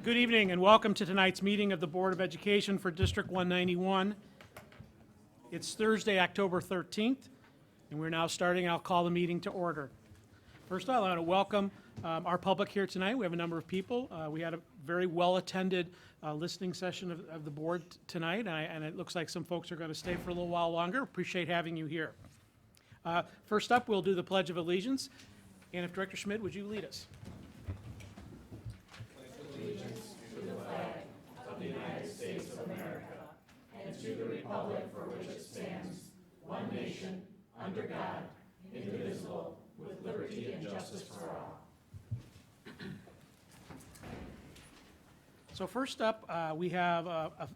Good evening and welcome to tonight's meeting of the Board of Education for District 191. It's Thursday, October 13th, and we're now starting. I'll call the meeting to order. First of all, I want to welcome our public here tonight. We have a number of people. We had a very well-attended listening session of the board tonight, and it looks like some folks are going to stay for a little while longer. Appreciate having you here. First up, we'll do the Pledge of Allegiance. And if Director Schmidt, would you lead us? So first up, we have a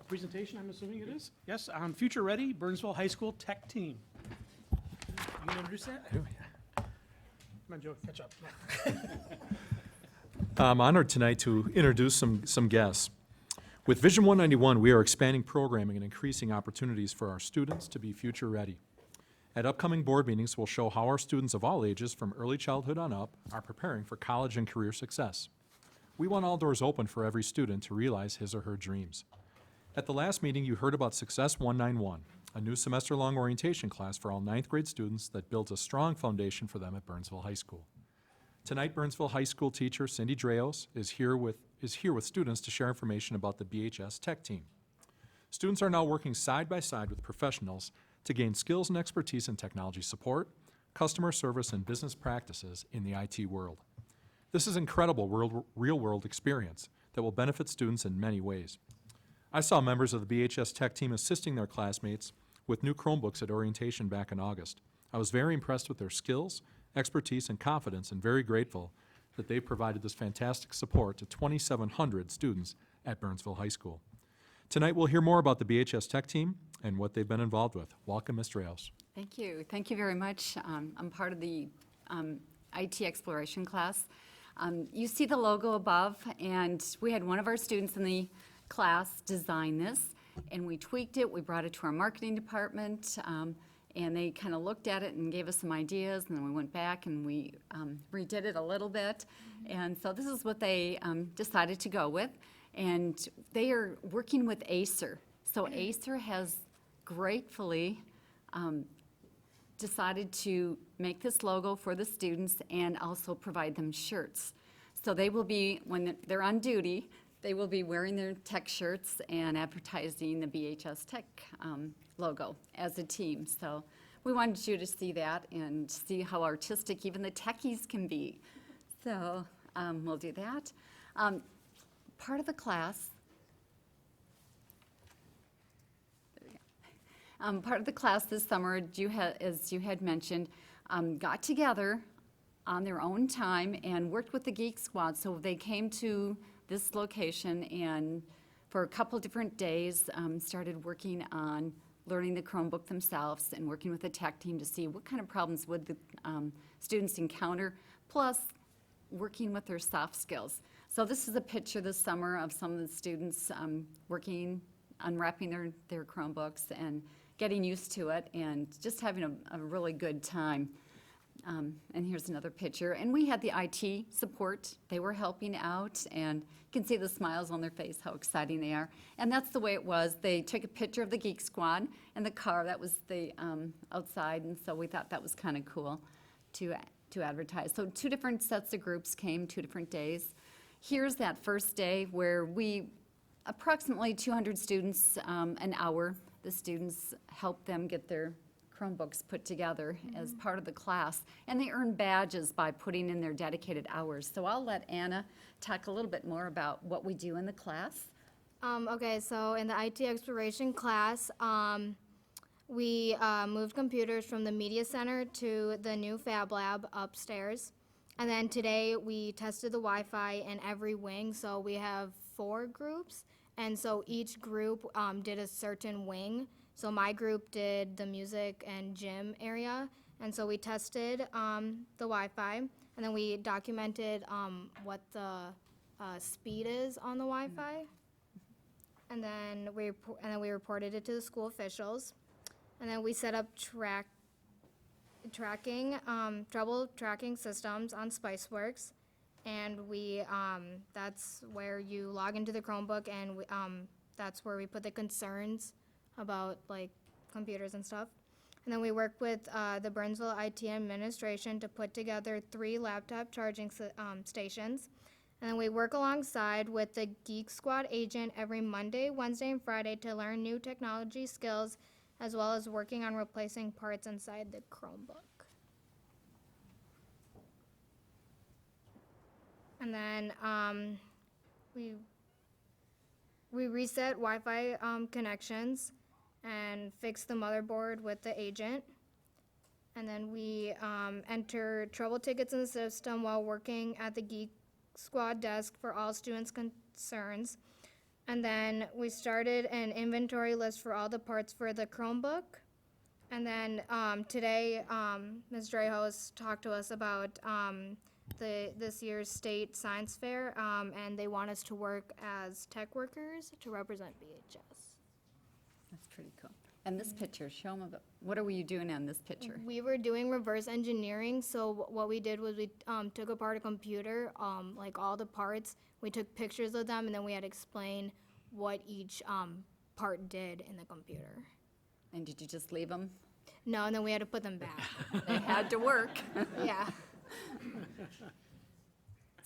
presentation, I'm assuming it is? Yes, on Future Ready Burnsville High School Tech Team. You can introduce that? Come on, Joe, catch up. I'm honored tonight to introduce some guests. With Vision 191, we are expanding programming and increasing opportunities for our students to be future ready. At upcoming board meetings, we'll show how our students of all ages, from early childhood on up, are preparing for college and career success. We want all doors open for every student to realize his or her dreams. At the last meeting, you heard about Success 191, a new semester-long orientation class for all 9th grade students that builds a strong foundation for them at Burnsville High School. Tonight, Burnsville High School teacher Cindy Dreos is here with students to share information about the BHS Tech Team. Students are now working side by side with professionals to gain skills and expertise in technology support, customer service, and business practices in the IT world. This is incredible real-world experience that will benefit students in many ways. I saw members of the BHS Tech Team assisting their classmates with new Chromebooks at orientation back in August. I was very impressed with their skills, expertise, and confidence, and very grateful that they provided this fantastic support to 2,700 students at Burnsville High School. Tonight we'll hear more about the BHS Tech Team and what they've been involved with. Welcome, Ms. Dreos. Thank you. Thank you very much. I'm part of the IT exploration class. You see the logo above, and we had one of our students in the class design this, and we tweaked it. We brought it to our marketing department, and they kind of looked at it and gave us some ideas, and then we went back and we redid it a little bit. And so this is what they decided to go with. And they are working with Acer. So Acer has gratefully decided to make this logo for the students and also provide them shirts. So they will be, when they're on duty, they will be wearing their tech shirts and advertising the BHS Tech logo as a team. So we wanted you to see that and see how artistic even the techies can be. So we'll do that. Part of the class, part of the class this summer, as you had mentioned, got together on their own time and worked with the Geek Squad. So they came to this location and for a couple different days started working on learning the Chromebook themselves and working with the tech team to see what kind of problems would the students encounter, plus working with their soft skills. So this is a picture this summer of some of the students working, unwrapping their Chromebooks and getting used to it and just having a really good time. And here's another picture. And we had the IT support. They were helping out, and you can see the smiles on their face, how exciting they are. And that's the way it was. They took a picture of the Geek Squad and the car that was the outside, and so we thought that was kind of cool to advertise. So 2 different sets of groups came, 2 different days. Here's that first day where approximately 200 students an hour, the students helped them get their Chromebooks put together as part of the class, and they earn badges by putting in their dedicated hours. So I'll let Anna talk a little bit more about what we do in the class. Okay, so in the IT exploration class, we moved computers from the media center to the new Fab Lab upstairs. And then today we tested the Wi-Fi in every wing, so we have 4 groups, and so each group did a certain wing. So my group did the music and gym area, and so we tested the Wi-Fi, and then we documented what the speed is on the Wi-Fi, and then we reported it to the school officials, and then we set up trouble tracking systems on Spiceworks, and that's where you log into the Chromebook, and that's where we put the concerns about like computers and stuff. And then we work with the Burnsville IT administration to put together 3 laptop charging stations. And then we work alongside with the Geek Squad agent every Monday, Wednesday, and Friday to learn new technology skills, as well as working on replacing parts inside the Chromebook. And then we reset Wi-Fi connections and fix the motherboard with the agent. And then we enter trouble tickets in the system while working at the Geek Squad desk for all students' concerns. And then we started an inventory list for all the parts for the Chromebook. And then today, Ms. Dreyhos talked to us about this year's state science fair, and they want us to work as tech workers to represent BHS. That's pretty cool. And this picture, show them, what are you doing on this picture? We were doing reverse engineering, so what we did was we took apart a computer, like all the parts. We took pictures of them, and then we had to explain what each part did in the computer. And did you just leave them? No, and then we had to put them back. They had to work. Yeah.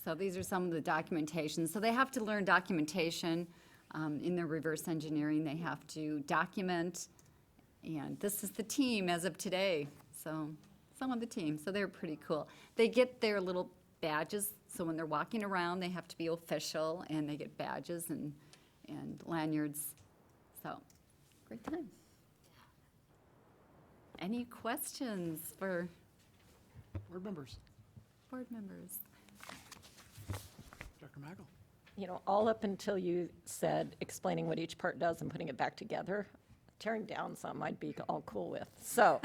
So these are some of the documentation. So they have to learn documentation in their reverse engineering. They have to document, and this is the team as of today. So some of the team, so they're pretty cool. They get their little badges, so when they're walking around, they have to be official, and they get badges and lanyards. So, great time. Any questions for Board members. board members? Dr. Mackel. You know, all up until you said explaining what each part does and putting it back together, tearing down some I'd be all cool with. So,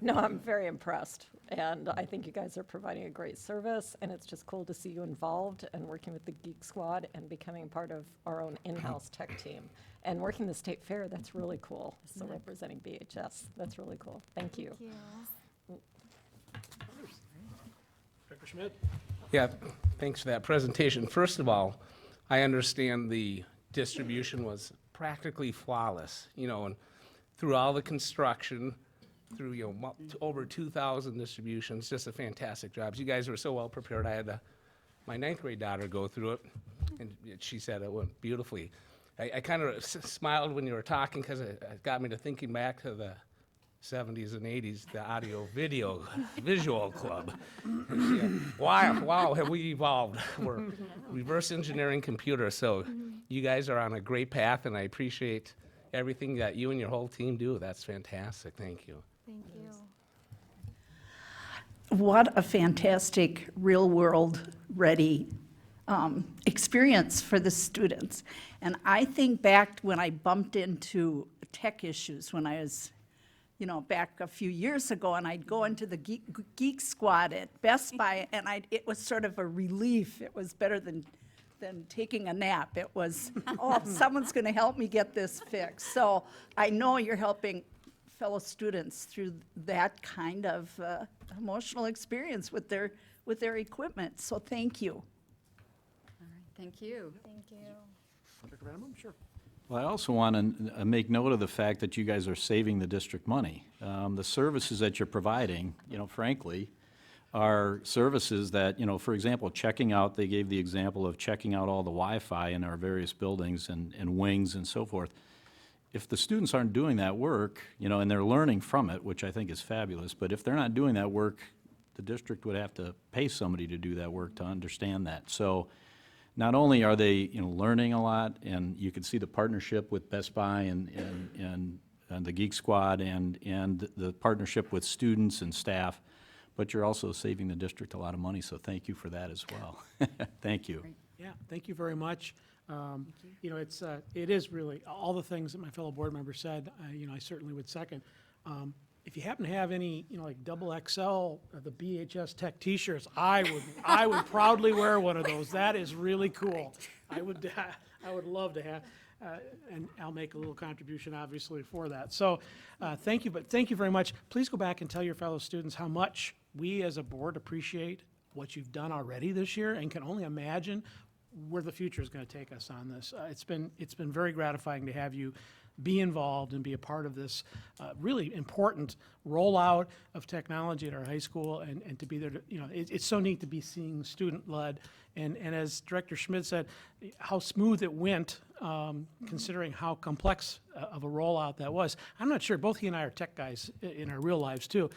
no, I'm very impressed. And I think you guys are providing a great service, and it's just cool to see you involved and working with the Geek Squad and becoming part of our own in-house tech team. And working the state fair, that's really cool. So representing BHS, that's really cool. Thank you. Thank you. Dr. Schmidt. Yeah, thanks for that presentation. First of all, I understand the distribution was practically flawless, you know, and through all the construction, through, you know, over 2,000 distributions, just a fantastic job. You guys were so well prepared. I had my 9th grade daughter go through it, and she said it went beautifully. I kind of smiled when you were talking because it got me to thinking back to the 70s and 80s, the audio video visual club. Yeah. Wow, have we evolved? We're reverse engineering computers, so you guys are on a great path, and I appreciate everything that you and your whole team do. That's fantastic. Thank you. Thank you. What a fantastic real-world ready experience for the students. And I think back when I bumped into tech issues when I was, you know, back a few years ago, and I'd go into the Geek Squad at Best Buy, and it was sort of a relief. It was better than taking a nap. It was, oh, someone's going to help me get this fixed. So I know you're helping fellow students through that kind of emotional experience with their equipment. So thank you. All right, thank you. Thank you. Dr. Vanderboom, sure. Well, I also want to make note of the fact that you guys are saving the district money. The services that you're providing, you know, frankly, are services that, you know, for example, checking out, they gave the example of checking out all the Wi-Fi in our various buildings and wings and so forth. If the students aren't doing that work, you know, and they're learning from it, which I think is fabulous, but if they're not doing that work, the district would have to pay somebody to do that work to understand that. So not only are they, you know, learning a lot, and you can see the partnership with Best Buy and the Geek Squad and the partnership with students and staff, but you're also saving the district a lot of money, so thank you for that as well. Thank you. Yeah, thank you very much. You know, it is really, all the things that my fellow board members said, you know, I certainly would second. If you happen to have any, you know, like double XL, the BHS Tech T-shirts, I would proudly wear one of those. That is really cool. I would love to have, and I'll make a little contribution, obviously, for that. So, thank you, but thank you very much. Please go back and tell your fellow students how much we as a board appreciate what you've done already this year and can only imagine where the future is going to take us on this. It's been very gratifying to have you be involved and be a part of this really important rollout of technology at our high school, and to be there to, it's so neat to be seeing student-led. And as Director Schmidt said, how smooth it went, considering how complex of a rollout that was. I'm not sure, both he and I are tech guys in our real lives too.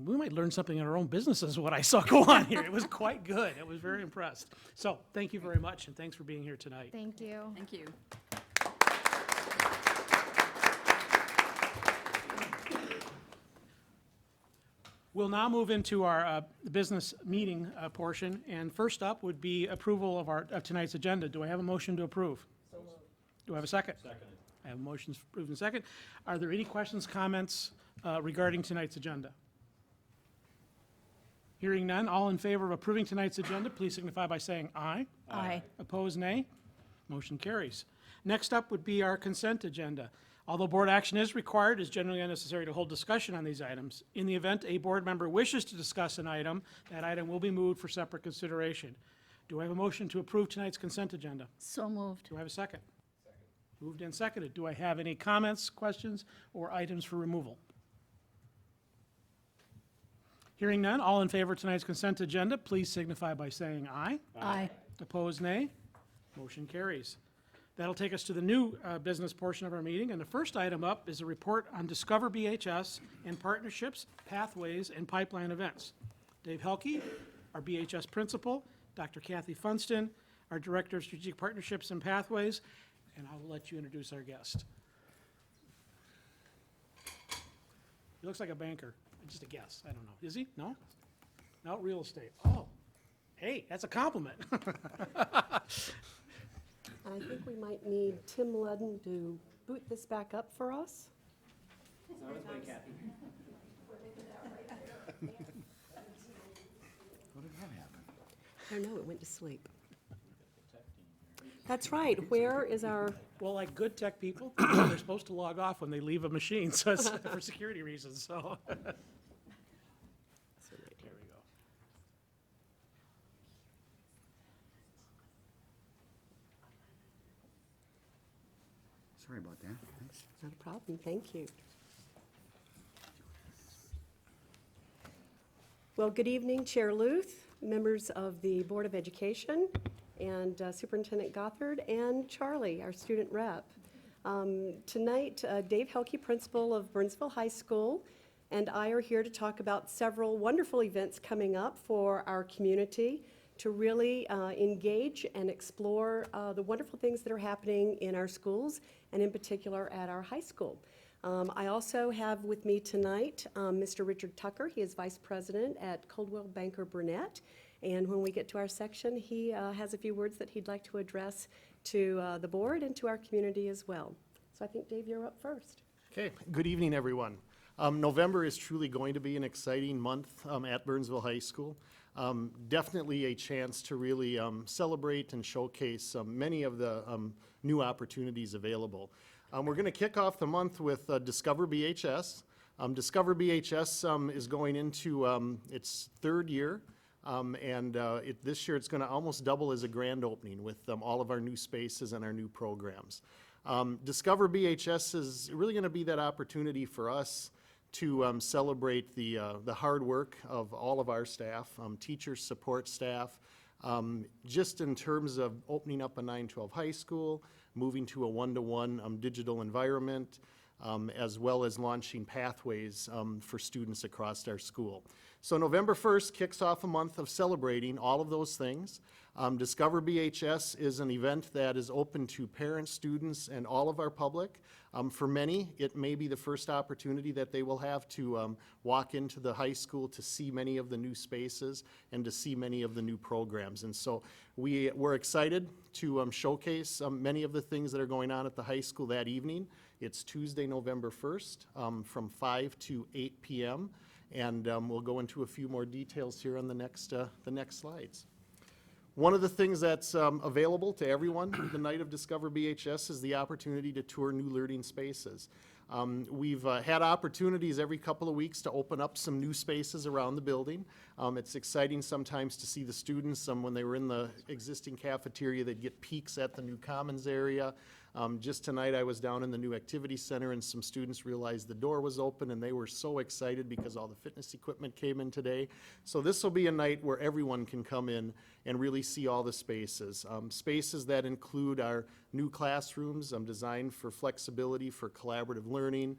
We might learn something in our own businesses, what I saw go on here. It was quite good. I was very impressed. So thank you very much, and thanks for being here tonight. Thank you. Thank you. We'll now move into our business meeting portion, and first up would be approval of tonight's agenda. Do I have a motion to approve? Do I have a second? Second. I have motions approved and second. Are there any questions, comments regarding tonight's agenda? Hearing none, all in favor of approving tonight's agenda, please signify by saying aye. Aye. Opposed, nay. Motion carries. Next up would be our consent agenda. Although board action is required, it is generally unnecessary to hold discussion on these items. In the event a board member wishes to discuss an item, that item will be moved for separate consideration. Do I have a motion to approve tonight's consent agenda? So moved. Do I have a second? Second. Moved and seconded. Do I have any comments, questions, or items for removal? Hearing none, all in favor of tonight's consent agenda, please signify by saying aye. Aye. Opposed, nay. Motion carries. That'll take us to the new business portion of our meeting, and the first item up is a report on Discover BHS and partnerships, pathways, and pipeline events. Dave Helke, our BHS principal, Dr. Kathy Funston, our Director of Strategic Partnerships and Pathways, and I will let you introduce our guest. He looks like a banker. Just a guess. I don't know. Is he? No? No, real estate. Oh, hey, that's a compliment. I think we might need Tim Ludden to boot this back up for us. I don't know, it went to sleep. That's right, where is our, Well, like good tech people, they're supposed to log off when they leave a machine, so it's for security reasons, so. There we go. Sorry about that. Thanks. not a problem, thank you. Well, good evening, Chair Luth, members of the Board of Education, and Superintendent Gothard, and Charlie, our student rep. Tonight, Dave Helke, principal of Burnsville High School, and I are here to talk about several wonderful events coming up for our community to really engage and explore the wonderful things that are happening in our schools, and in particular at our high school. I also have with me tonight Mr. Richard Tucker. He is Vice President at Coldwell Banker Burnett. And when we get to our section, he has a few words that he'd like to address to the board and to our community as well. So I think, Dave, you're up first. Okay, good evening, everyone. November is truly going to be an exciting month at Burnsville High School. Definitely a chance to really celebrate and showcase many of the new opportunities available. We're going to kick off the month with Discover BHS. Discover BHS is going into its third year. This year it's going to almost double as a grand opening with all of our new spaces and our new programs. Discover BHS is really going to be that opportunity for us to celebrate the hard work of all of our staff, teachers, support staff, just in terms of opening up a 9-12 high school, moving to a one-to-one digital environment, as well as launching pathways for students across our school. So November 1st kicks off a month of celebrating all of those things. Discover BHS is an event that is open to parents, students, and all of our public. For many, it may be the first opportunity that they will have to walk into the high school to see many of the new spaces and to see many of the new programs. And so we're excited to showcase many of the things that are going on at the high school that evening. It's Tuesday, November 1st, from 5 to 8 p.m. And we'll go into a few more details here on the next slides. One of the things that's available to everyone the night of Discover BHS is the opportunity to tour new learning spaces. We've had opportunities every couple of weeks to open up some new spaces around the building. It's exciting sometimes to see the students, when they were in the existing cafeteria, they'd get peeks at the new commons area. Just tonight, I was down in the new activity center, and some students realized the door was open, and they were so excited because all the fitness equipment came in today. So this will be a night where everyone can come in and really see all the spaces. Spaces that include our new classrooms, designed for flexibility, for collaborative learning,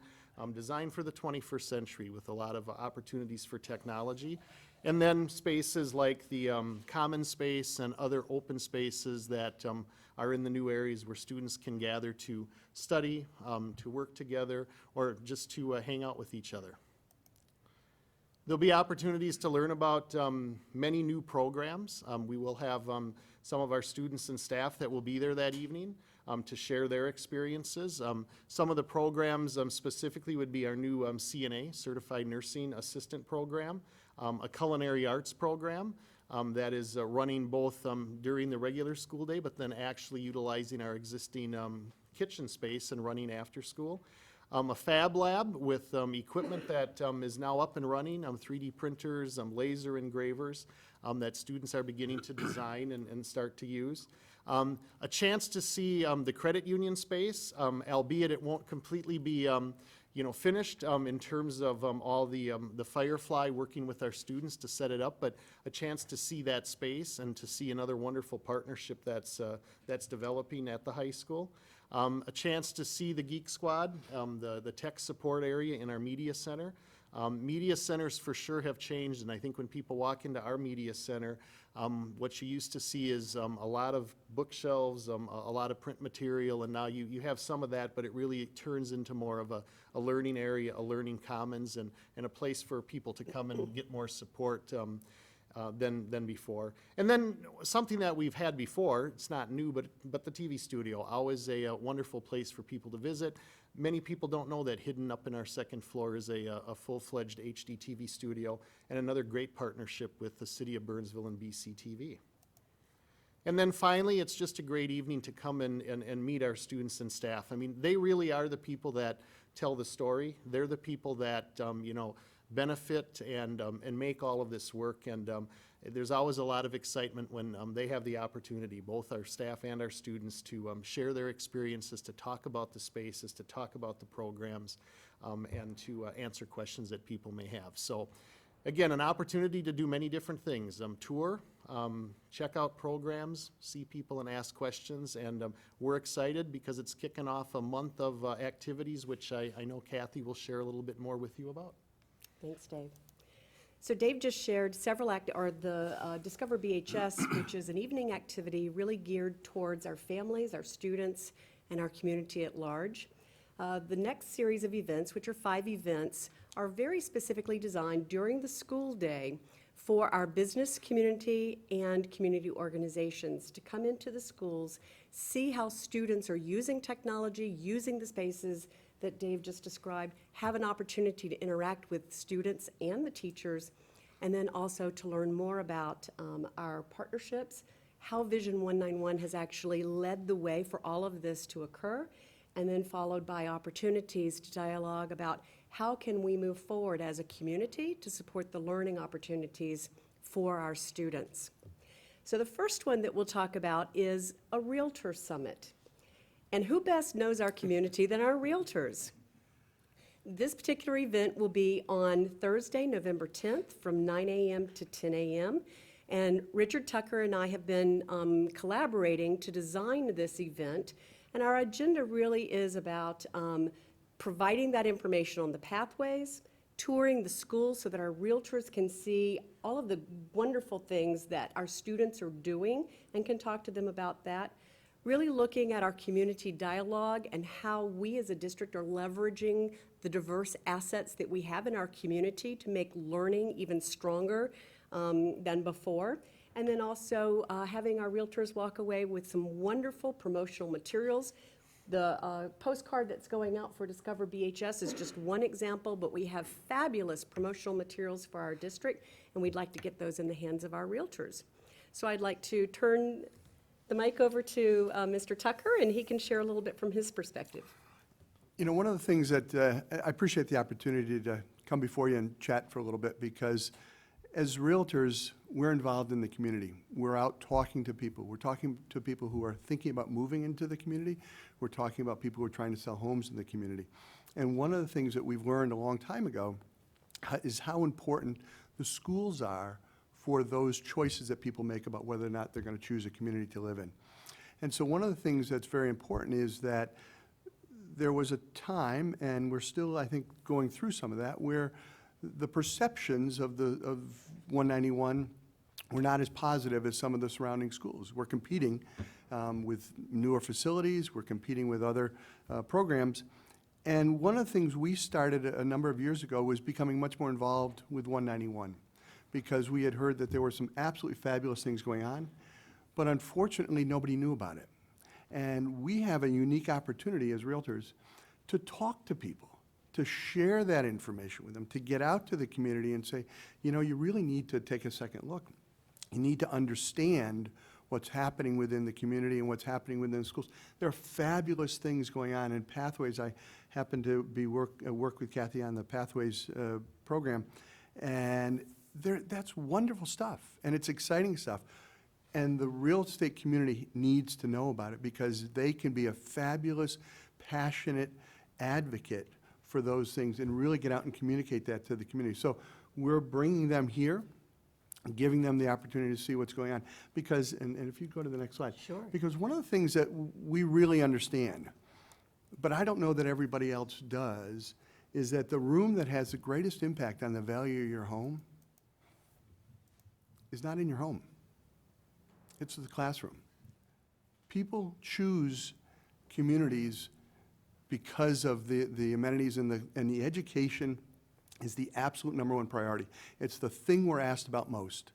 designed for the 21st century with a lot of opportunities for technology. And then spaces like the common space and other open spaces that are in the new areas where students can gather to study, to work together, or just to hang out with each other. There'll be opportunities to learn about many new programs. We will have some of our students and staff that will be there that evening to share their experiences. Some of the programs specifically would be our new CNA, Certified Nursing Assistant Program, a culinary arts program that is running both during the regular school day, but then actually utilizing our existing kitchen space and running after school. A fab lab with equipment that is now up and running, 3D printers, laser engravers that students are beginning to design and start to use. A chance to see the credit union space, albeit it won't completely be finished in terms of all the Firefly working with our students to set it up, but a chance to see that space and to see another wonderful partnership that's developing at the high school. A chance to see the Geek Squad, the tech support area in our media center. Media centers for sure have changed, and I think when people walk into our media center, what you used to see is a lot of bookshelves, a lot of print material, and now you have some of that, but it really turns into more of a learning area, a learning commons, and a place for people to come and get more support than before. And then something that we've had before, it's not new, but the TV studio, always a wonderful place for people to visit. Many people don't know that hidden up in our second floor is a full-fledged HD TV studio and another great partnership with the City of Burnsville and BCTV. And then finally, it's just a great evening to come and meet our students and staff. I mean, they really are the people that tell the story. They're the people that, benefit and make all of this work. And there's always a lot of excitement when they have the opportunity, both our staff and our students, to share their experiences, to talk about the spaces, to talk about the programs, and to answer questions that people may have. So again, an opportunity to do many different things. Tour, check out programs, see people and ask questions. And we're excited because it's kicking off a month of activities, which I know Kathy will share a little bit more with you about. Thanks, Dave. So Dave just shared several the Discover BHS, which is an evening activity really geared towards our families, our students, and our community at large. The next series of events, which are 5 events, are very specifically designed during the school day for our business community and community organizations to come into the schools, see how students are using technology, using the spaces that Dave just described, have an opportunity to interact with students and the teachers, and then also to learn more about our partnerships, how Vision 191 has actually led the way for all of this to occur, and then followed by opportunities to dialogue about how can we move forward as a community to support the learning opportunities for our students. So the first one that we'll talk about is a Realtor Summit. And who best knows our community than our realtors? This particular event will be on Thursday, November 10th from 9 a.m. to 10 a.m. And Richard Tucker and I have been collaborating to design this event. And our agenda really is about providing that information on the pathways, touring the schools so that our realtors can see all of the wonderful things that our students are doing and can talk to them about that. Really looking at our community dialogue and how we as a district are leveraging the diverse assets that we have in our community to make learning even stronger than before. And then also having our realtors walk away with some wonderful promotional materials. The postcard that's going out for Discover BHS is just one example, but we have fabulous promotional materials for our district, and we'd like to get those in the hands of our realtors. So I'd like to turn the mic over to Mr. Tucker, and he can share a little bit from his perspective. You know, one of the things that, I appreciate the opportunity to come before you and chat for a little bit, because as realtors, we're involved in the community. We're out talking to people. We're talking to people who are thinking about moving into the community. We're talking about people who are trying to sell homes in the community. And one of the things that we've learned a long time ago is how important the schools are for those choices that people make about whether or not they're going to choose a community to live in. And so one of the things that's very important is that there was a time, and we're still, I think, going through some of that, where the perceptions of 191 were not as positive as some of the surrounding schools. We're competing with newer facilities, we're competing with other programs, and one of the things we started a number of years ago was becoming much more involved with 191, because we had heard that there were some absolutely fabulous things going on, but unfortunately nobody knew about it. And we have a unique opportunity as realtors to talk to people, to share that information with them, to get out to the community and say, you know, you really need to take a second look. You need to understand what's happening within the community and what's happening within the schools. There are fabulous things going on in Pathways. I happen to be work with Kathy on the Pathways program, and that's wonderful stuff, and it's exciting stuff. And the real estate community needs to know about it, because they can be a fabulous, passionate advocate for those things and really get out and communicate that to the community. So we're bringing them here, giving them the opportunity to see what's going on. Because, and if you go to the next slide. Sure. Because one of the things that we really understand, but I don't know that everybody else does, is that the room that has the greatest impact on the value of your home is not in your home. It's the classroom. People choose communities because of the amenities, and the education is the absolute #1 priority. It's the thing we're asked about most.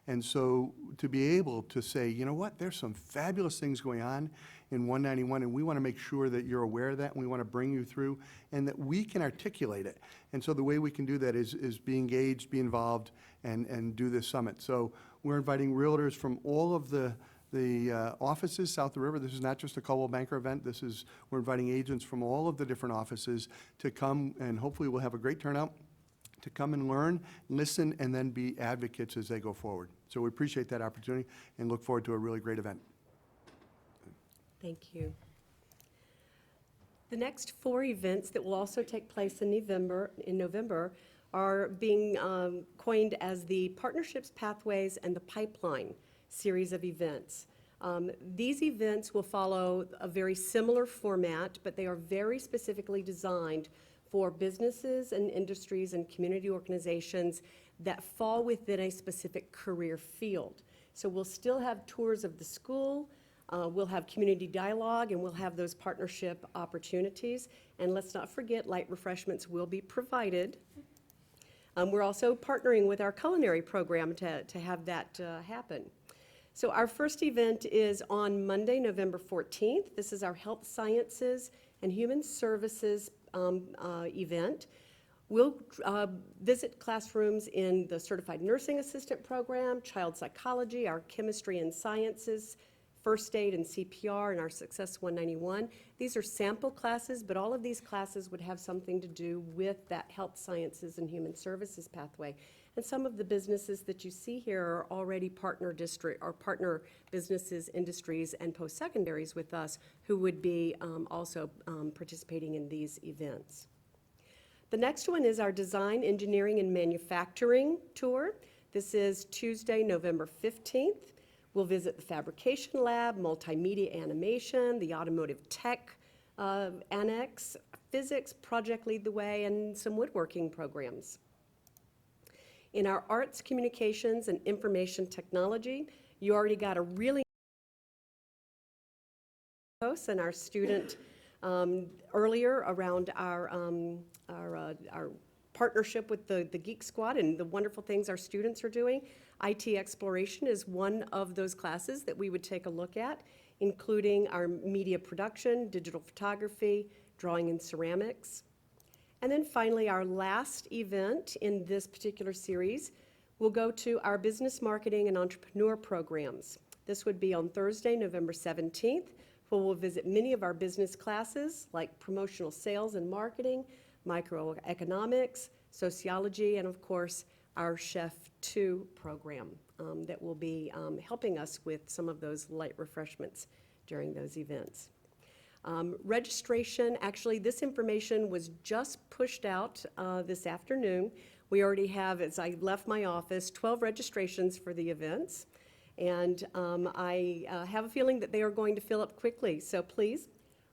And so to be able to say, you know what, there's some fabulous things going on in 191, and we want to make sure that you're aware of that, and we want to bring you through, and that we can articulate it. And so the way we can do that is be engaged, be involved, and do this summit. So we're inviting realtors from all of the offices south of the river. This is not just a Coldwell Banker event. We're inviting agents from all of the different offices to come, and hopefully we'll have a great turnout, to come and learn, listen, and then be advocates as they go forward. So we appreciate that opportunity and look forward to a really great event. Thank you. The next 4 events that will also take place in November are being coined as the Partnerships, Pathways, and the Pipeline series of events. These events will follow a very similar format, but they are very specifically designed for businesses and industries and community organizations that fall within a specific career field. So we'll still have tours of the school, we'll have community dialogue, and we'll have those partnership opportunities. And let's not forget, light refreshments will be provided. We're also partnering with our culinary program to have that happen. So our first event is on Monday, November 14th. This is our Health Sciences and Human Services event. We'll visit classrooms in the Certified Nursing Assistant program, Child Psychology, our Chemistry and Sciences, First Aid and CPR, and our Success 191. These are sample classes, but all of these classes would have something to do with that Health Sciences and Human Services pathway. And some of the businesses that you see here are already partner businesses, industries, and post-secondaries with us who would be also participating in these events. The next one is our Design, Engineering, and Manufacturing Tour. This is Tuesday, November 15th. We'll visit the Fabrication Lab, Multimedia Animation, the Automotive Tech Annex, Physics, Project Lead the Way, and some woodworking programs. In our Arts, Communications, and Information Technology, you already got a really post and our student earlier around our partnership with the Geek Squad and the wonderful things our students are doing. IT Exploration is one of those classes that we would take a look at, including our media production, digital photography, drawing and ceramics. And then finally, our last event in this particular series will go to our Business Marketing and Entrepreneur programs. This would be on Thursday, November 17th, who will visit many of our business classes like promotional sales and marketing, microeconomics, sociology, and of course, our Chef 2 program that will be helping us with some of those light refreshments during those events. Registration, actually, this information was just pushed out this afternoon. We already have, as I left my office, 12 registrations for the events. And I have a feeling that they are going to fill up quickly. So please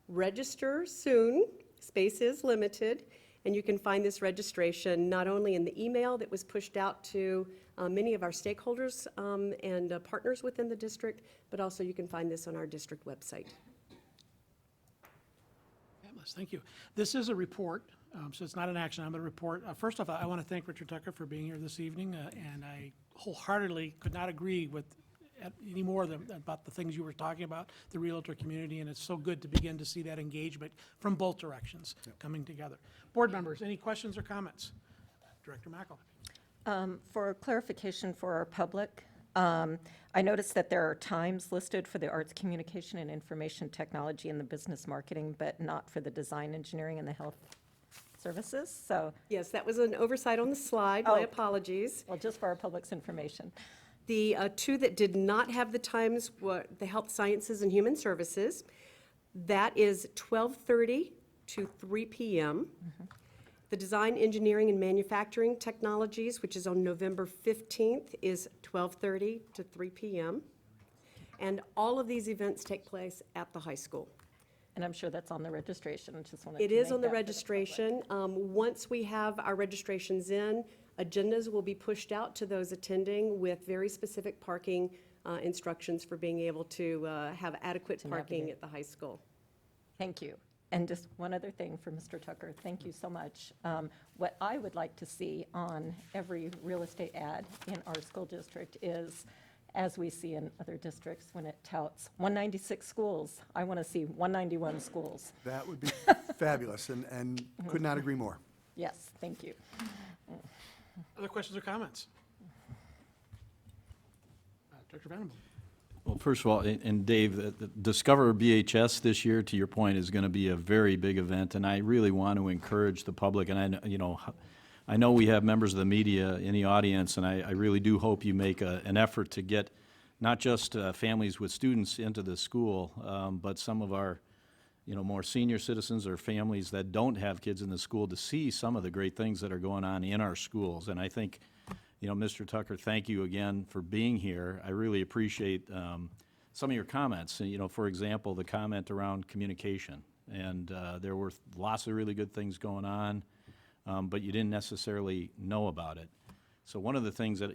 register soon. Space is limited. And you can find this registration not only in the email that was pushed out to many of our stakeholders and partners within the district, but also you can find this on our district website. Fabulous, thank you. This is a report, so it's not an action item, but a report. First off, I want to thank Richard Tucker for being here this evening, and I wholeheartedly could not agree with any more about the things you were talking about, the realtor community, and it's so good to begin to see that engagement from both directions coming together. Board members, any questions or comments? Director Mackel. For clarification for our public, I noticed that there are times listed for the arts, communication, and information technology and the business marketing, but not for the design, engineering, and the health services, so, Yes, that was an oversight on the slide. My Oh. apologies. well, just for our public's information. The two that did not have the times were the Health Sciences and Human Services. That is 12:30 to 3 p.m. The Design, Engineering, and Manufacturing Technologies, which is on November 15th, is 12:30 to 3 p.m. And all of these events take place at the high school. And I'm sure that's on the registration, I just wanted to It is make on the that for public. registration. Once we have our registrations in, agendas will be pushed out to those attending with very specific parking instructions for being able to have adequate To parking navigate. at the high school. Thank you. And just one other thing for Mr. Tucker, thank you so much. What I would like to see on every real estate ad in our school district is, as we see in other districts, when it touts 196 schools, I want to see 191 schools. That would be fabulous, and could not agree more. Yes, thank you. Other questions or comments? Director Vandenboom. Well, first of all, and Dave, the Discover BHS this year, to your point, is going to be a very big event, and I really want to encourage the public, and I know we have members of the media in the audience, and I really do hope you make an effort to get not just families with students into the school, but some of our, more senior citizens or families that don't have kids in the school to see some of the great things that are going on in our schools. And I think, Mr. Tucker, thank you again for being here. I really appreciate some of your comments. For example, the comment around communication. And there were lots of really good things going on, but you didn't necessarily know about it. So one of the things that,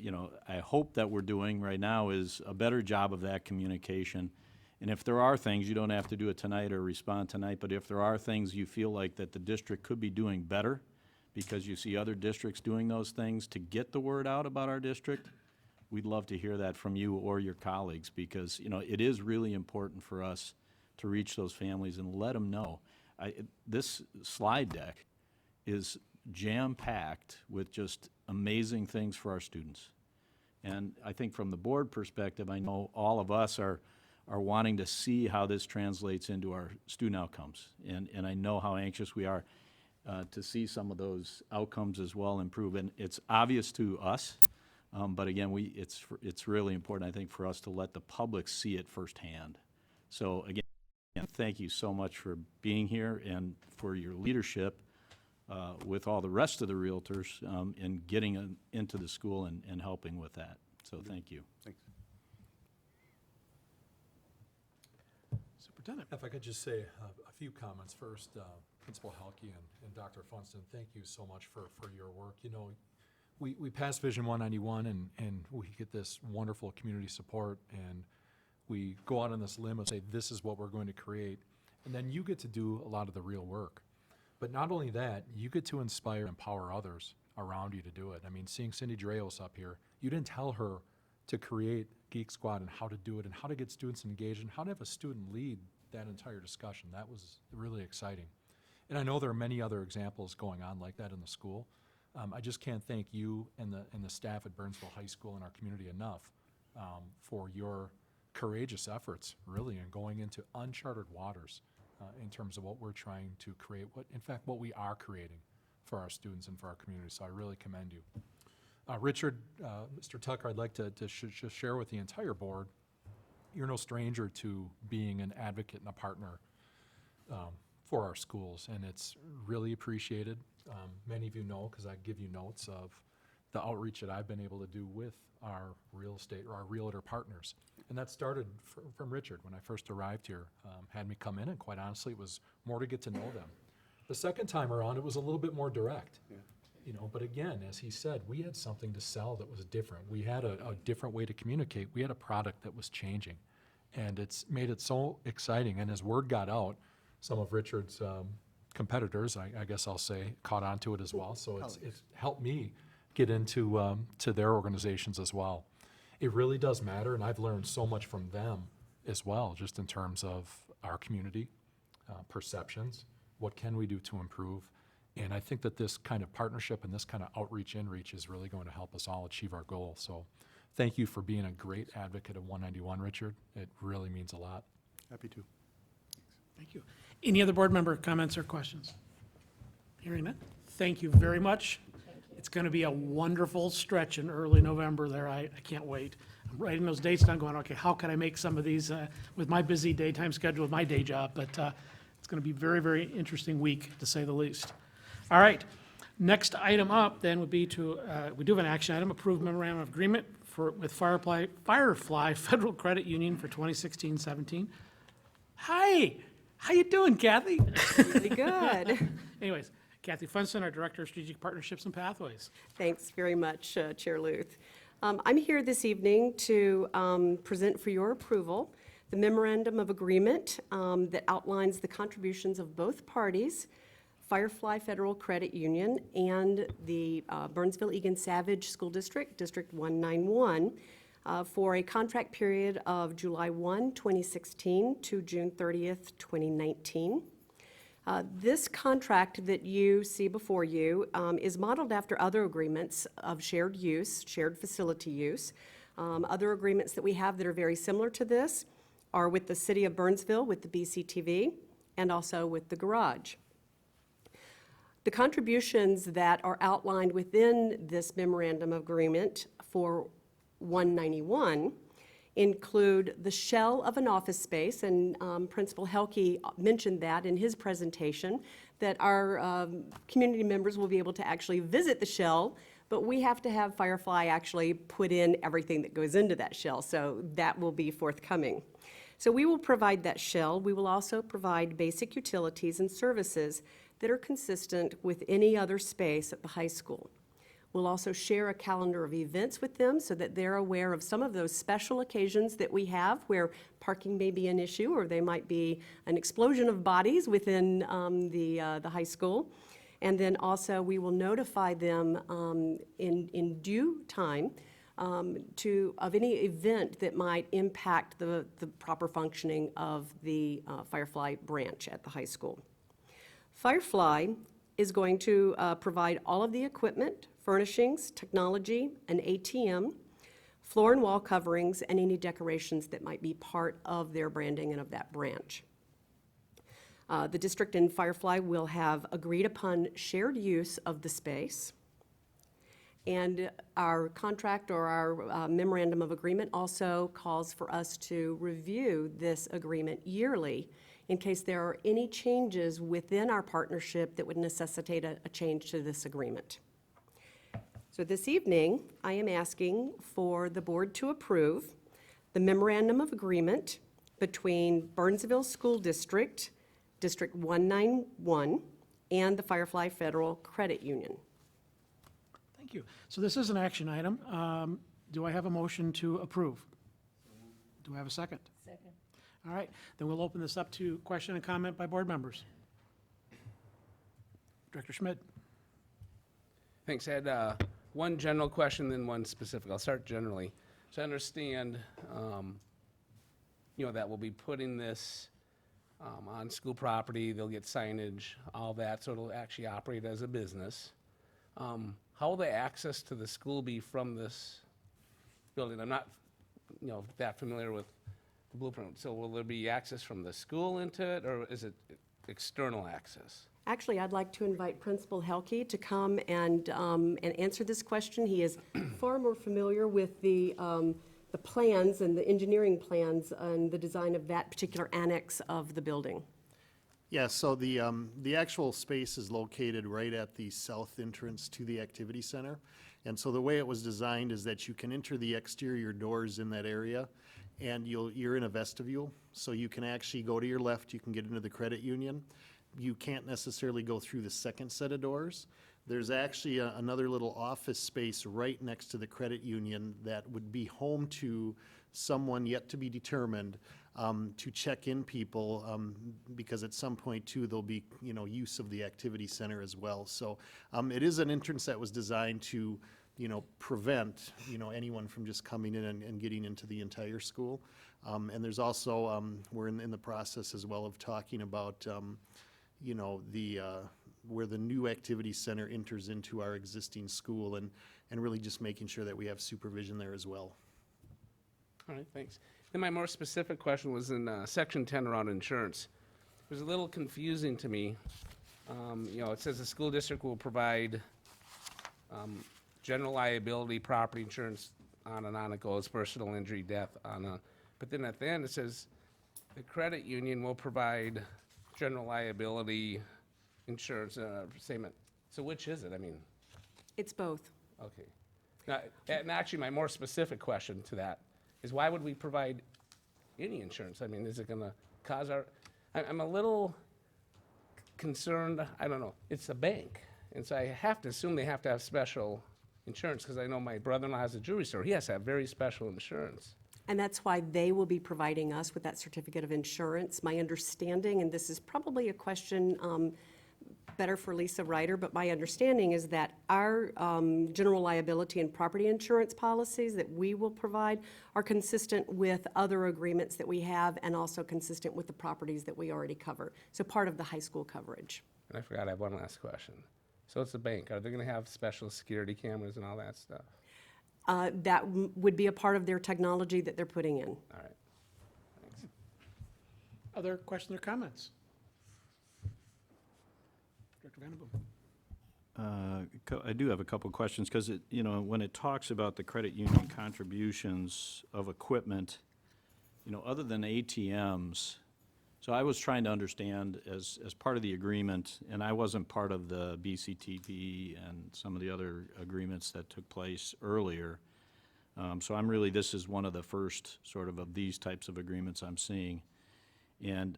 I hope that we're doing right now is a better job of that communication. And if there are things, you don't have to do it tonight or respond tonight, but if there are things you feel like that the district could be doing better, because you see other districts doing those things to get the word out about our district, we'd love to hear that from you or your colleagues, because, it is really important for us to reach those families and let them know. This slide deck is jam-packed with just amazing things for our students. And I think from the board perspective, I know all of us are wanting to see how this translates into our student outcomes. And I know how anxious we are to see some of those outcomes as well improve. And it's obvious to us, but again, it's really important, I think, for us to let the public see it firsthand. So again, thank you so much for being here and for your leadership with all the rest of the realtors in getting into the school and helping with that. So thank you. Thanks. Superintendent. If I could just say a few comments. First, Principal Halke and Dr. Funston, thank you so much for your work. We passed Vision 191 and we get this wonderful community support, and we go out on this limb and say, this is what we're going to create. And then you get to do a lot of the real work. But not only that, you get to inspire and empower others around you to do it. I mean, seeing Cindy Dreyos up here, you didn't tell her to create Geek Squad and how to do it and how to get students engaged and how to have a student lead that entire discussion. That was really exciting. And I know there are many other examples going on like that in the school. I just can't thank you and the staff at Burnsville High School and our community enough for your courageous efforts, really, in going into uncharted waters in terms of what we're trying to create, what we are creating for our students and for our community. So I really commend you. Richard, Mr. Tucker, I'd like to just share with the entire board, you're no stranger to being an advocate and a partner for our schools, and it's really appreciated. Many of you know, because I give you notes of the outreach that I've been able to do with our real estate or our realtor partners. And that started from Richard when I first arrived here, had me come in, and quite honestly, it was more to get to know them. The second time around, it was a little bit more direct. You know, but again, as he said, we had something to sell that was different. We had a different way to communicate. We had a product that was changing, and it's made it so exciting. And as word got out, some of Richard's competitors, I guess I'll say, caught on to it as well. So it's helped me get into to their organizations as well. It really does matter, and I've learned so much from them as well, just in terms of our community, perceptions, what can we do to improve. And I think that this kind of partnership and this kind of outreach, inreach is really going to help us all achieve our goal. So thank you for being a great advocate of 191, Richard. It really means a lot. Happy to. Thank you. Any other board member comments or questions? Hearing none. Thank you very much. It's going to be a wonderful stretch in early November there. I can't wait. I'm writing those dates down going, okay, how can I make some of these with my busy daytime schedule with my day job? But it's going to be a very, very interesting week, to say the least. All right. Next item up then would be to, we do have an action item, approve memorandum of agreement with Firefly Federal Credit Union for 2016-17. Hi, how you doing, Kathy? Pretty good. Anyways, Kathy Funston, our Director of Strategic Partnerships and Pathways. Thanks very much, Chair Luth. I'm here this evening to present for your approval the memorandum of agreement that outlines the contributions of both parties, Firefly Federal Credit Union and the Burnsville-Egan-Savage School District, District 191, for a contract period of July 1, 2016 to June 30th, 2019. This contract that you see before you is modeled after other agreements of shared use, shared facility use. Other agreements that we have that are very similar to this are with the City of Burnsville, with the BCTV, and also with the garage. The contributions that are outlined within this memorandum of agreement for 191 include the shell of an office space, and Principal Helke mentioned that in his presentation, that our community members will be able to actually visit the shell, but we have to have Firefly actually put in everything that goes into that shell, so that will be forthcoming. So we will provide that shell. We will also provide basic utilities and services that are consistent with any other space at the high school. We'll also share a calendar of events with them so that they're aware of some of those special occasions that we have where parking may be an issue, or they might be an explosion of bodies within the high school. And then also we will notify them in due time of any event that might impact the proper functioning of the Firefly branch at the high school. Firefly is going to provide all of the equipment, furnishings, technology, an ATM, floor and wall coverings, and any decorations that might be part of their branding and of that branch. The district and Firefly will have agreed upon shared use of the space. And our contract, or our memorandum of agreement, also calls for us to review this agreement yearly in case there are any changes within our partnership that would necessitate a change to this agreement. So this evening, I am asking for the board to approve the memorandum of agreement between Burnsville School District, District 191, and the Firefly Federal Credit Union. Thank you. So this is an action item. Do I have a motion to approve? Do I have a second? Second. All right, then we'll open this up to question and comment by board members. Director Schmidt. Thanks, Ed. One general question, then one specific. I'll start generally. So I understand, that we'll be putting this on school property, they'll get signage, all that, so it'll actually operate as a business. How will the access to the school be from this building? I'm not, that familiar with the blueprint. So will there be access from the school into it, or is it external access? Actually, I'd like to invite Principal Helke to come and answer this question. He is far more familiar with the plans and the engineering plans and the design of that particular annex of the building. Yeah, so the actual space is located right at the south entrance to the activity center. And so the way it was designed is that you can enter the exterior doors in that area, and you're in a vestibule. So you can actually go to your left, you can get into the credit union. You can't necessarily go through the second set of doors. There's actually another little office space right next to the credit union that would be home to someone yet to be determined, to check in people, because at some point too, there'll be, use of the activity center as well. So it is an entrance that was designed to, prevent, anyone from just coming in and getting into the entire school. And there's also, we're in the process as well of talking about, where the new activity center enters into our existing school, and really just making sure that we have supervision there as well. All right, thanks. Then my more specific question was in section 10 around insurance. It was a little confusing to me. It says the school district will provide general liability, property insurance, on and on it goes, personal injury, death, but then at the end it says the credit union will provide general liability insurance, statement. So which is it? I mean, It's both. okay. Now, and actually, my more specific question to that is why would we provide any insurance? I mean, is it gonna cause I'm a little concerned, I don't know, it's a bank. And so I have to assume they have to have special insurance, because I know my brother-in-law has a jewelry store. He has to have very special insurance. And that's why they will be providing us with that certificate of insurance. My understanding, and this is probably a question better for Lisa Ryder, but my understanding is that our general liability and property insurance policies that we will provide are consistent with other agreements that we have, and also consistent with the properties that we already cover. So part of the high school coverage. And I forgot, I have one last question. So it's a bank. Are they gonna have special security cameras and all that stuff? That would be a part of their technology that they're putting in. All right. Thanks. Other questions or comments? Director Vandenboom. I do have a couple questions, because when it talks about the credit union contributions of equipment, other than ATMs, so I was trying to understand as part of the agreement, and I wasn't part of the BCTP and some of the other agreements that took place earlier. So this is one of the first sort of these types of agreements I'm seeing. And,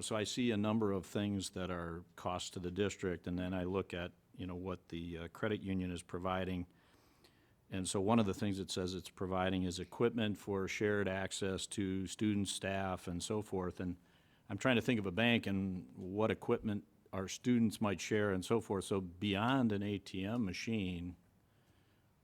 so I see a number of things that are cost to the district, and then I look at, what the credit union is providing. And so one of the things it says it's providing is equipment for shared access to students, staff, and so forth. And I'm trying to think of a bank and what equipment our students might share and so forth. So beyond an ATM machine,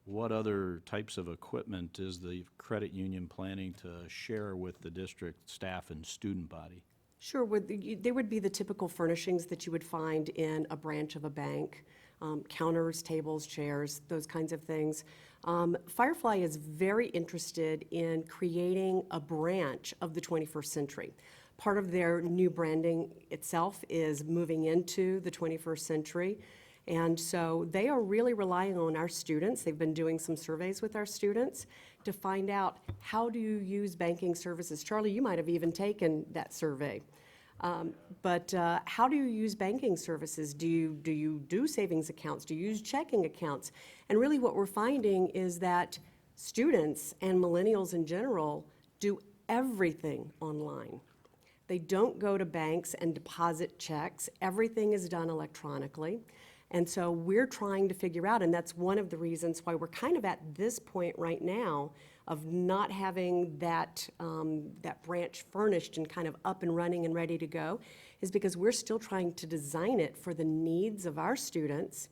what other types of equipment is the credit union planning to share with the district staff and student body? Sure, they would be the typical furnishings that you would find in a branch of a bank, counters, tables, chairs, those kinds of things. Firefly is very interested in creating a branch of the 21st century. Part of their new branding itself is moving into the 21st century. And so they are really relying on our students. They've been doing some surveys with our students to find out, how do you use banking services? Charlie, you might have even taken that survey. But how do you use banking services? Do you do savings accounts? Do you use checking accounts? And really what we're finding is that students and millennials in general do everything online. They don't go to banks and deposit checks. Everything is done electronically. And so we're trying to figure out, and that's one of the reasons why we're kind of at this point right now of not having that branch furnished and kind of up and running and ready to go, is because we're still trying to design it for the needs of our students,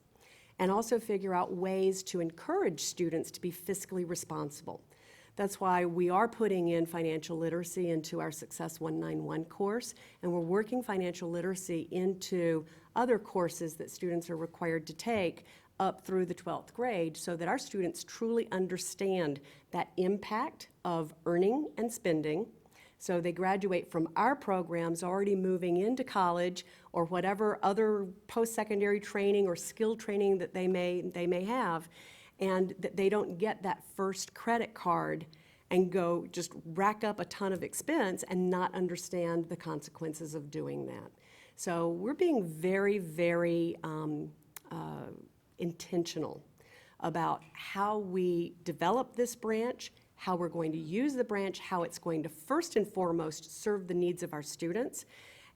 and also figure out ways to encourage students to be fiscally responsible. That's why we are putting in financial literacy into our Success 191 course, and we're working financial literacy into other courses that students are required to take up through the 12th grade, so that our students truly understand that impact of earning and spending, So they graduate from our programs already moving into college or whatever other post-secondary training or skill training that they may have, and that they don't get that first credit card and go just rack up a ton of expense and not understand the consequences of doing that. So we're being very, very intentional about how we develop this branch, how we're going to use the branch, how it's going to first and foremost serve the needs of our students,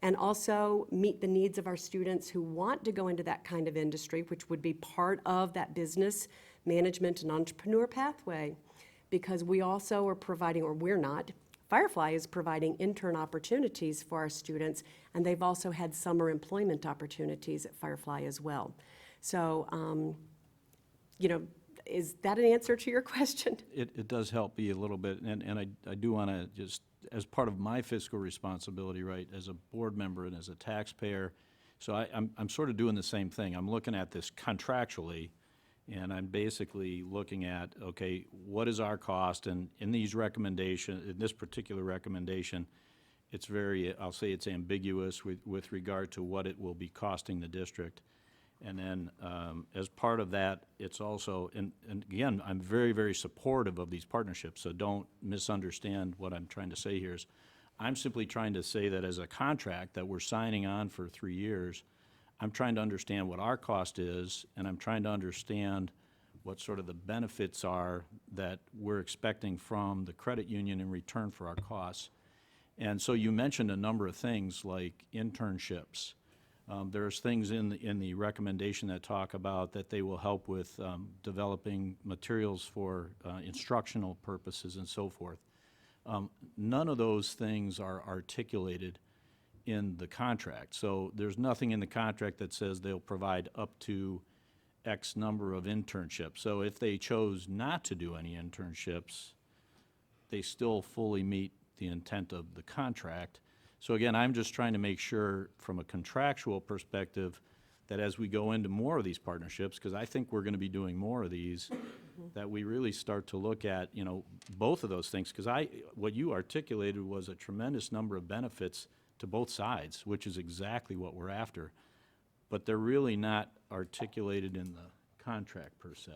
and also meet the needs of our students who want to go into that kind of industry, which would be part of that business management and entrepreneur pathway. Because we also are providing, or we're not, Firefly is providing intern opportunities for our students, and they've also had summer employment opportunities at Firefly as well. So, is that an answer to your question? It does help me a little bit, and I do want to just, as part of my fiscal responsibility, right, as a board member and as a taxpayer, so I'm sort of doing the same thing. I'm looking at this contractually, and I'm basically looking at, okay, what is our cost? And in these recommendations, in this particular recommendation, it's very, I'll say it's ambiguous with regard to what it will be costing the district. And then as part of that, it's also, and again, I'm very, very supportive of these partnerships, so don't misunderstand what I'm trying to say here. Is I'm simply trying to say that as a contract that we're signing on for 3 years, I'm trying to understand what our cost is, and I'm trying to understand what sort of the benefits are that we're expecting from the credit union in return for our costs. And so you mentioned a number of things like internships. There's things in the recommendation that talk about that they will help with developing materials for instructional purposes and so forth. None of those things are articulated in the contract. So there's nothing in the contract that says they'll provide up to X number of internships. So if they chose not to do any internships, they still fully meet the intent of the contract. So again, I'm just trying to make sure from a contractual perspective that as we go into more of these partnerships, because I think we're going to be doing more of these, that we really start to look at, both of those things. Because what you articulated was a tremendous number of benefits to both sides, which is exactly what we're after. But they're really not articulated in the contract per se.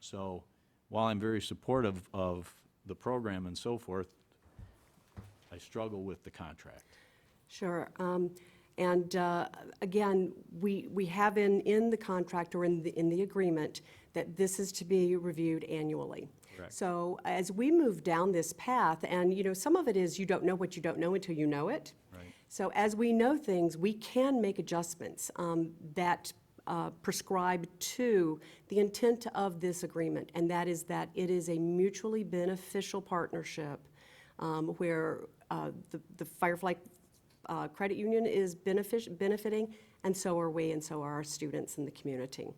So while I'm very supportive of the program and so forth, I struggle with the contract. Sure. Again, we have in the contract or in the agreement that this is to be reviewed annually. Correct. So as we move down this path, and some of it is you don't know what you don't know until you know it. Right. So as we know things, we can make adjustments that prescribe to the intent of this agreement, and that is that it is a mutually beneficial partnership where the Firefly Credit Union is benefiting, and so are we, and so are our students in the community.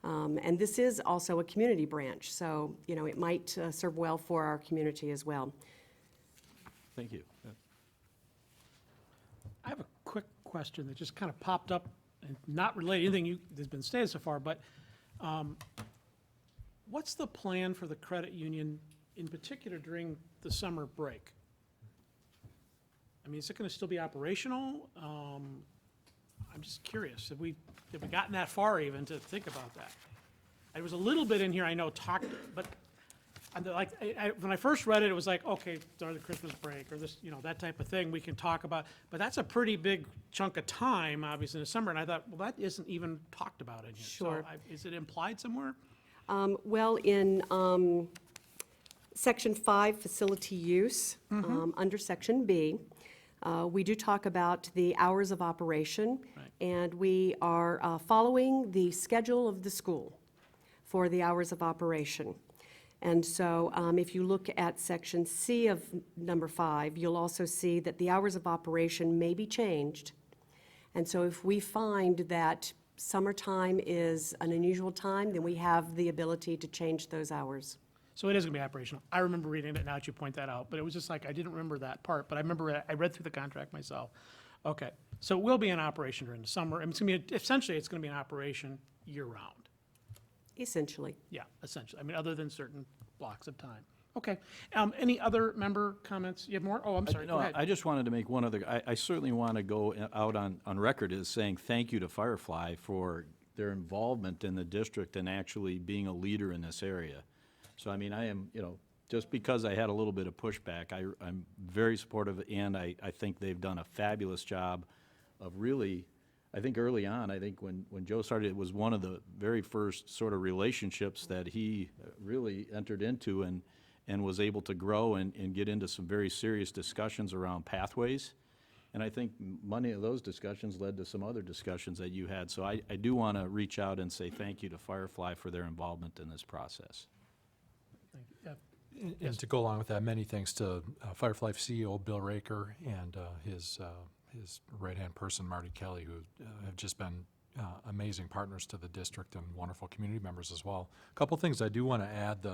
And this is also a community branch, so it might serve well for our community as well. Thank you. I have a quick question that just kind of popped up, and not related to anything that's been stated so far, but what's the plan for the credit union, in particular during the summer break? I mean, is it going to still be operational? I'm just curious. Have we gotten that far even to think about that? There was a little bit in here I know talked, but when I first read it, it was like, okay, during the Christmas break or this, that type of thing we can talk about. But that's a pretty big chunk of time, obviously, in the summer. And I thought, well, that isn't even talked about in here. Sure. So is it implied somewhere? Well, in Section 5, facility use, under Section B, we do talk about the hours of operation, Right. and we are following the schedule of the school for the hours of operation. And so if you look at Section C of number 5, you'll also see that the hours of operation may be changed. And so if we find that summertime is an unusual time, then we have the ability to change those hours. So it is going to be operational. I remember reading it now that you point that out, but it was just like, I didn't remember that part, but I remember I read through the contract myself. Okay, so it will be in operation during the summer. I mean, essentially, it's going to be in operation year-round. Essentially. Yeah, essentially. I mean, other than certain blocks of time. Okay. Any other member comments? You have more? Oh, I'm sorry, go No, ahead. I just wanted to make one other, I certainly want to go out on record as saying thank you to Firefly for their involvement in the district and actually being a leader in this area. So, I mean, I am, just because I had a little bit of pushback, I'm very supportive, and I think they've done a fabulous job of really, I think early on, I think when Joe started, it was one of the very first sort of relationships that he really entered into and was able to grow and get into some very serious discussions around pathways. And I think many of those discussions led to some other discussions that you had. So I do want to reach out and say thank you to Firefly for their involvement in this process. Thank you. And to go along with that, many thanks to Firefly CEO Bill Raker and his right-hand person, Marty Kelly, who have just been amazing partners to the district and wonderful community members as well. A couple things I do want to add.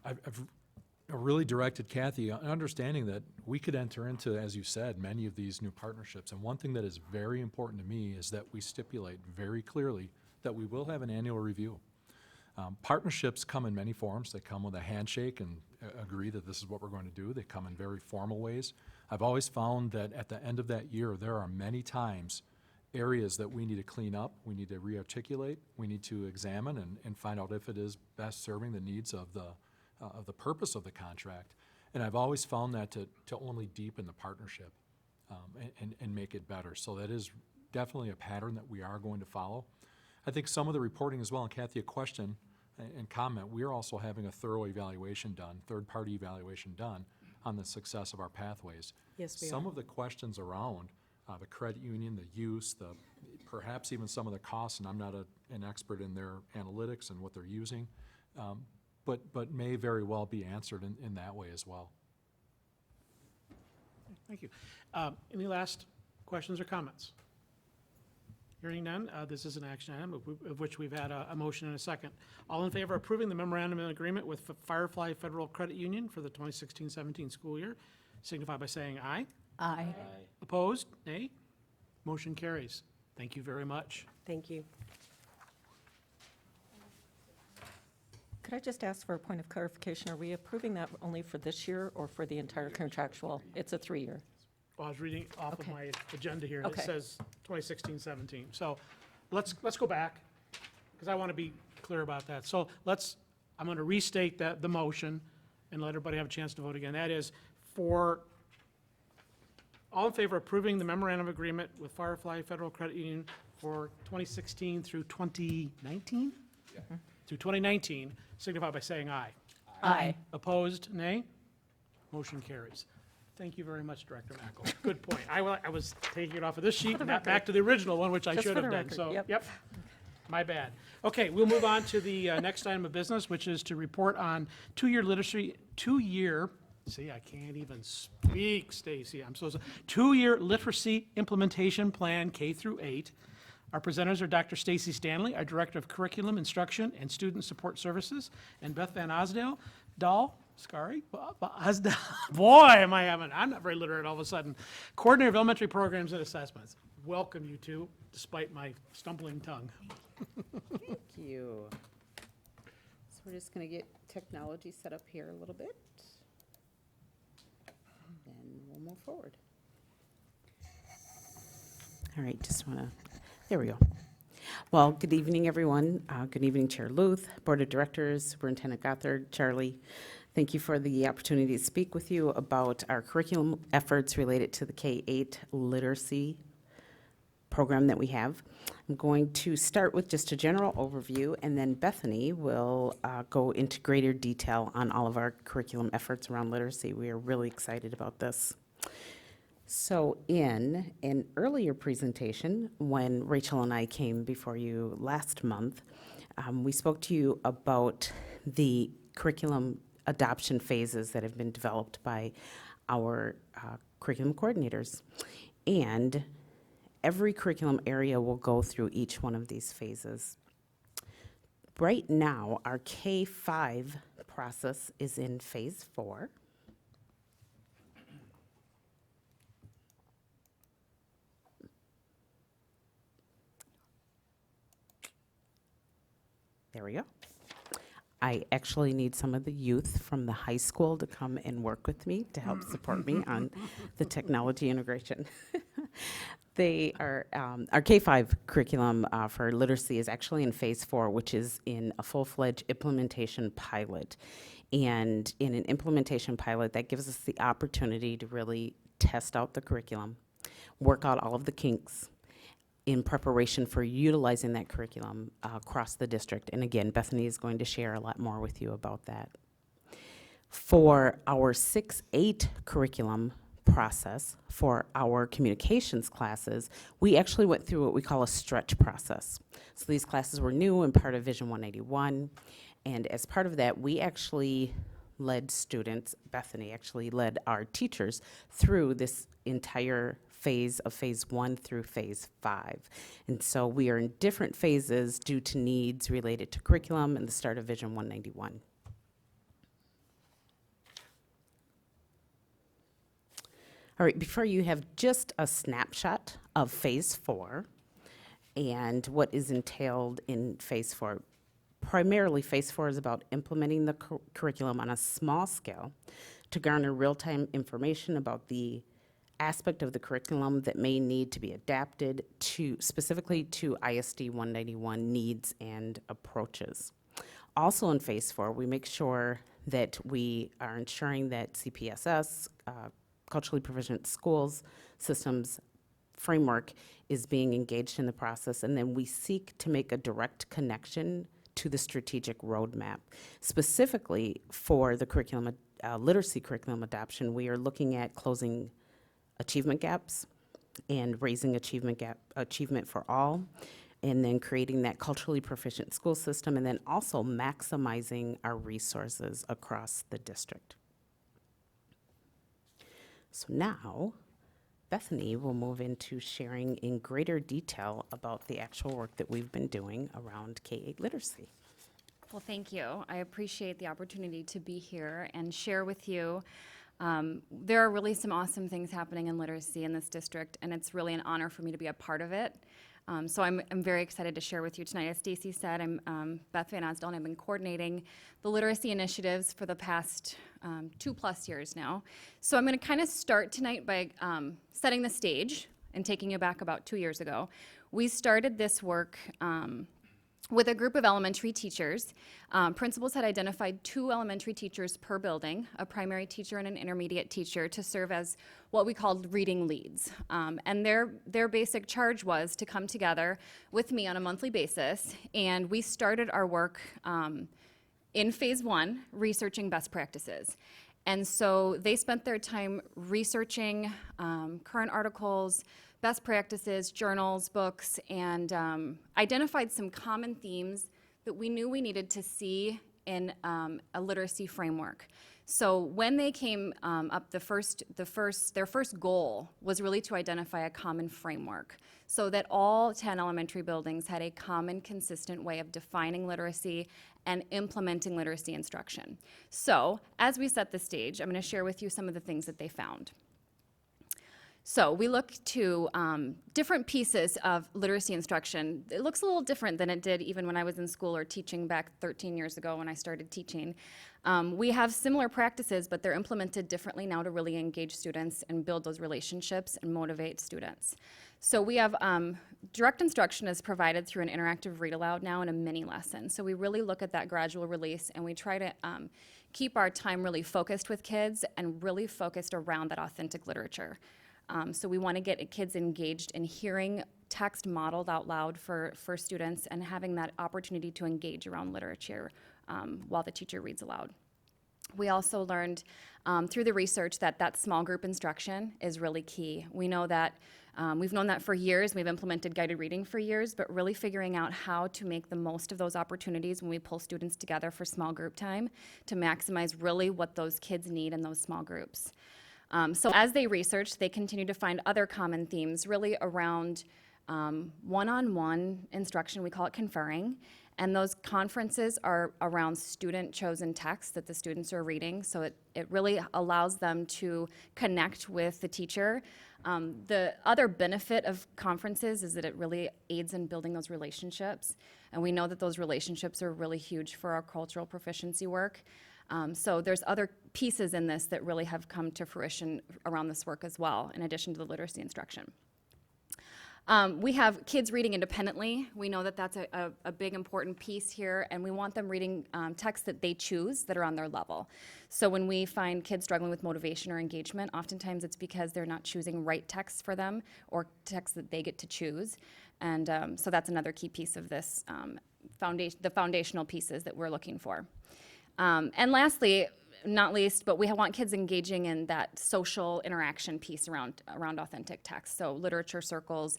I've really directed Kathy, understanding that we could enter into, as you said, many of these new partnerships. And one thing that is very important to me is that we stipulate very clearly that we will have an annual review. Partnerships come in many forms. They come with a handshake and agree that this is what we're going to do. They come in very formal ways. I've always found that at the end of that year, there are many times areas that we need to clean up, we need to re-articulate, we need to examine and find out if it is best serving the needs of the purpose of the contract. And I've always found that to only deepen the partnership and make it better. So that is definitely a pattern that we are going to follow. I think some of the reporting as well, and Kathy, a question and comment, we are also having a thorough evaluation done, third-party evaluation done on the success of our pathways. Yes, we Some are. of the questions around the credit union, the use, perhaps even some of the costs, and I'm not an expert in their analytics and what they're using, but may very well be answered in that way as well. Thank you. Any last questions or comments? Hearing none, this is an action item of which we've had a motion and a second. All in favor of approving the memorandum of agreement with Firefly Federal Credit Union for the 2016-17 school year, signify by saying aye. Aye. Opposed? Nay. Motion carries. Thank you very much. Thank you. Could I just ask for a point of clarification? Are we approving that only for this year or for the entire contractual? It's a 3-year. Well, I was reading off of Okay. my agenda here. It Okay. says 2016-17. So let's go back, because I want to be clear about that. So I'm going to restate the motion and let everybody have a chance to vote again. That is for, all in favor of approving the memorandum of agreement with Firefly Federal Credit Union for 2016 through 2019? Through 2019, signify by saying aye. Aye. Opposed, nay? Motion carries. Thank you very much, Director Mackel. Good point. I was taking it off of this sheet and not back to the original one, which I Just should for have the done. record, So, yep. yep, my bad. Okay, we'll move on to the next item of business, which is to report on two-year, see, I can't even speak, Stacy. I'm so sorry. Two-year literacy implementation plan, K through 8. Our presenters are Dr. Stacy Stanley, our Director of Curriculum Instruction and Student Support Services, and Beth Van Osdale, boy, I'm not very literate all of a sudden. Coordinator of Elementary Programs and Assessments. Welcome, you two, despite my stumbling tongue. Thank you. So we're just going to get technology set up here a little bit. Then we'll move forward. All right, just want to, there we go. Well, good evening, everyone. Good evening, Chair Luth, Board of Directors, Superintendent Gothard, Charlie. Thank you for the opportunity to speak with you about our curriculum efforts related to the K-8 literacy program that we have. I'm going to start with just a general overview, and then Bethany will go into greater detail on all of our curriculum efforts around literacy. We are really excited about this. So in an earlier presentation, when Rachel and I came before you last month, we spoke to you about the curriculum adoption phases that have been developed by our curriculum coordinators. And every curriculum area will go through each one of these phases. Right now, our K-5 process is in phase 4. There we go. I actually need some of the youth from the high school to come and work with me to help support me on the technology integration. They are, our K-5 curriculum for literacy is actually in phase 4, which is in a full-fledged implementation pilot. And in an implementation pilot, that gives us the opportunity to really test out the curriculum, work out all of the kinks in preparation for utilizing that curriculum across the district. And again, Bethany is going to share a lot more with you about that. For our 6-8 curriculum process, for our communications classes, we actually went through what we call a stretch process. So these classes were new and part of Vision 181. And as part of that, we actually led students, Bethany actually led our teachers through this entire phase of phase 1 through phase 5. And so we are in different phases due to needs related to curriculum and the start of Vision 191. All right, before you have just a snapshot of phase 4 and what is entailed in phase 4. Primarily, phase 4 is about implementing the curriculum on a small scale to garner real-time information about the aspect of the curriculum that may need to be adapted to, specifically to ISD 191 needs and approaches. Also in phase 4, we make sure that we are ensuring that CPSS, culturally proficient schools systems framework, is being engaged in the process, and then we seek to make a direct connection to the strategic roadmap. Specifically for the curriculum, literacy curriculum adoption, we are looking at closing achievement gaps and raising achievement for all, and then creating that culturally proficient school system, and then also maximizing our resources across the district. So now, Bethany will move into sharing in greater detail about the actual work that we've been doing around K-8 literacy. Well, thank you. I appreciate the opportunity to be here and share with you. There are really some awesome things happening in literacy in this district, and it's really an honor for me to be a part of it. So I'm very excited to share with you tonight. As Stacy said, I'm Beth Van Osdell, and I've been coordinating the literacy initiatives for the past 2+ years now. So I'm going to kind of start tonight by setting the stage and taking you back about 2 years ago. We started this work with a group of elementary teachers. Principals had identified 2 elementary teachers per building, a primary teacher and an intermediate teacher, to serve as what we called reading leads. And their basic charge was to come together with me on a monthly basis, and we started our work in phase 1, researching best practices. And so they spent their time researching current articles, best practices, journals, books, and identified some common themes that we knew we needed to see in a literacy framework. So when they came up, their first goal was really to identify a common framework so that all 10 elementary buildings had a common, consistent way of defining literacy and implementing literacy instruction. So as we set the stage, I'm going to share with you some of the things that they found. So we look to different pieces of literacy instruction. It looks a little different than it did even when I was in school or teaching back 13 years ago when I started teaching. We have similar practices, but they're implemented differently now to really engage students and build those relationships and motivate students. So we have direct instruction is provided through an interactive read aloud now and a mini lesson. So we really look at that gradual release, and we try to keep our time really focused with kids and really focused around that authentic literature. So we want to get kids engaged in hearing text modeled out loud for students and having that opportunity to engage around literature while the teacher reads aloud. We also learned through the research that small group instruction is really key. We know that we've known that for years. We've implemented guided reading for years, but really figuring out how to make the most of those opportunities when we pull students together for small group time to maximize really what those kids need in those small groups. So as they research, they continue to find other common themes really around one-on-one instruction. We call it conferring. And those conferences are around student-chosen texts that the students are reading. So it really allows them to connect with the teacher. The other benefit of conferences is that it really aids in building those relationships. And we know that those relationships are really huge for our cultural proficiency work. So there's other pieces in this that really have come to fruition around this work as well, in addition to the literacy instruction. We have kids reading independently. We know that that's a big important piece here, and we want them reading texts that they choose that are on their level. So when we find kids struggling with motivation or engagement, oftentimes it's because they're not choosing right texts for them or texts that they get to choose. And so that's another key piece of this the foundational pieces that we're looking for. And lastly, not least, but we want kids engaging in that social interaction piece around authentic text. So literature circles,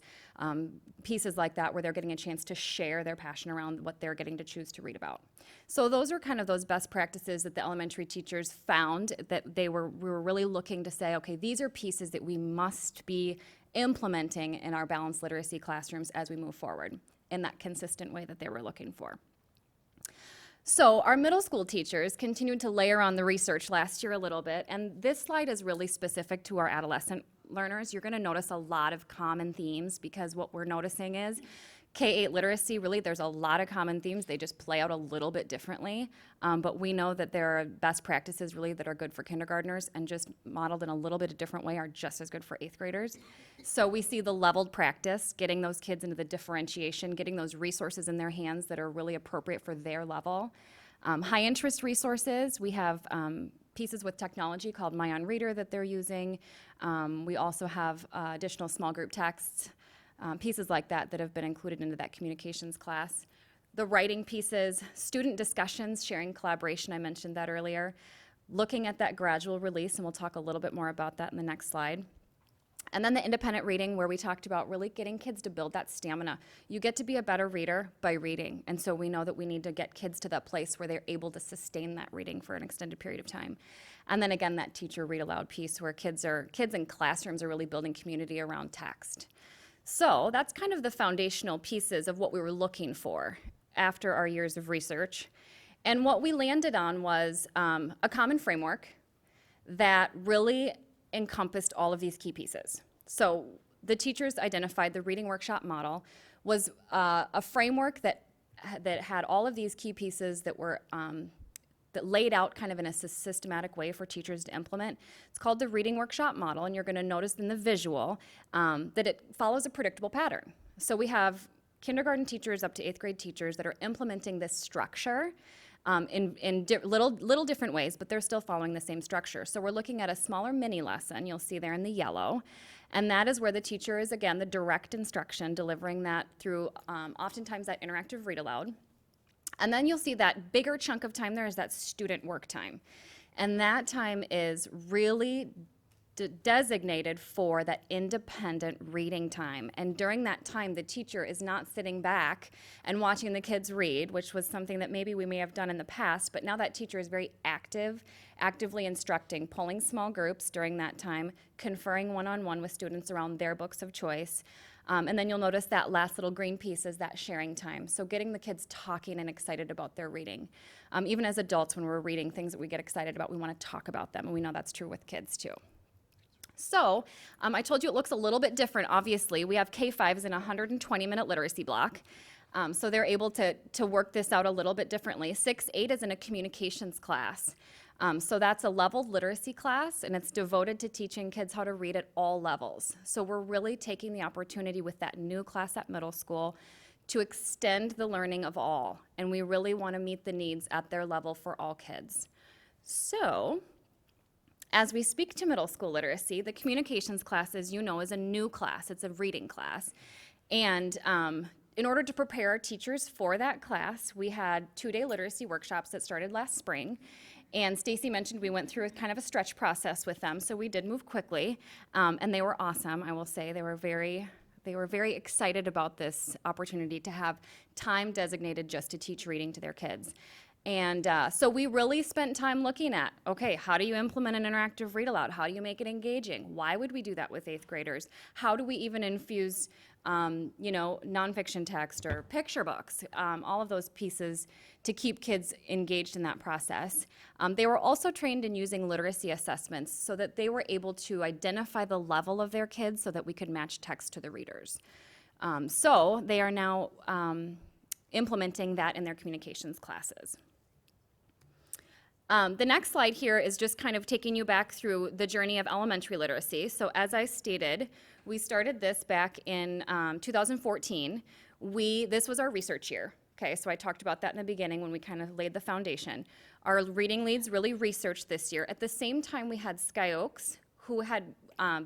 pieces like that where they're getting a chance to share their passion around what they're getting to choose to read about. So those are kind of those best practices that the elementary teachers found that we were really looking to say, okay, these are pieces that we must be implementing in our balanced literacy classrooms as we move forward in that consistent way that they were looking for. So our middle school teachers continued to layer on the research last year a little bit, and this slide is really specific to our adolescent learners. You're gonna notice a lot of common themes because what we're noticing is K-8 literacy, really there's a lot of common themes, they just play out a little bit differently, but we know that there are best practices really that are good for kindergartners and just modeled in a little bit of different way are just as good for 8th graders. So we see the leveled practice, getting those kids into the differentiation, getting those resources in their hands that are really appropriate for their level. High interest resources, we have pieces with technology called My On Reader that they're using. We also have additional small group texts, pieces like that that have been included into that communications class. The writing pieces, student discussions, sharing collaboration, I mentioned that earlier. Looking at that gradual release, and we'll talk a little bit more about that in the next slide. And then the independent reading where we talked about really getting kids to build that stamina. You get to be a better reader by reading. And so we know that we need to get kids to that place where they're able to sustain that reading for an extended period of time. And then again, that teacher read aloud piece where kids in classrooms are really building community around text. So that's kind of the foundational pieces of what we were looking for after our years of research. And what we landed on was a common framework that really encompassed all of these key pieces. So the teachers identified the reading workshop model was a framework that had all of these key pieces that were that laid out kind of in a systematic way for teachers to implement. It's called the reading workshop model, and you're going to notice in the visual that it follows a predictable pattern. So we have kindergarten teachers up to 8th grade teachers that are implementing this structure in little different ways, but they're still following the same structure. So we're looking at a smaller mini lesson, you'll see there in the yellow, and that is where the teacher is, again, the direct instruction, delivering that through oftentimes that interactive read aloud. And then you'll see that bigger chunk of time there is that student work time. And that time is really designated for that independent reading time. And during that time, the teacher is not sitting back and watching the kids read, which was something that maybe we may have done in the past, but now that teacher is very actively instructing, pulling small groups during that time, conferring one-on-one with students around their books of choice. And then you'll notice that last little green piece is that sharing time. So getting the kids talking and excited about their reading. Even as adults, when we're reading things that we get excited about, we want to talk about them, and we know that's true with kids too. So I told you it looks a little bit different, obviously. We have K-5s in a 120-minute literacy block. So they're able to work this out a little bit differently. 6-8 is in a communications class. So that's a leveled literacy class, and it's devoted to teaching kids how to read at all levels. So we're really taking the opportunity with that new class at middle school to extend the learning of all, and we really want to meet the needs at their level for all kids. So as we speak to middle school literacy, the communications class, as you know, is a new class. It's a reading class. And in order to prepare our teachers for that class, we had 2-day literacy workshops that started last spring. And Stacy mentioned we went through kind of a stretch process with them, so we did move quickly. And they were awesome, I will say. They were very excited about this opportunity to have time designated just to teach reading to their kids. And so we really spent time looking at, okay, how do you implement an interactive read aloud? How do you make it engaging? Why would we do that with 8th graders? How do we even infuse, nonfiction text or picture books? All of those pieces to keep kids engaged in that process. They were also trained in using literacy assessments so that they were able to identify the level of their kids so that we could match text to the readers. So they are now implementing that in their communications classes. The next slide here is just kind of taking you back through the journey of elementary literacy. So as I stated, we started this back in 2014. This was our research year. Okay, so I talked about that in the beginning when we kind of laid the foundation. Our reading leads really researched this year. At the same time, we had Sky Oaks, who had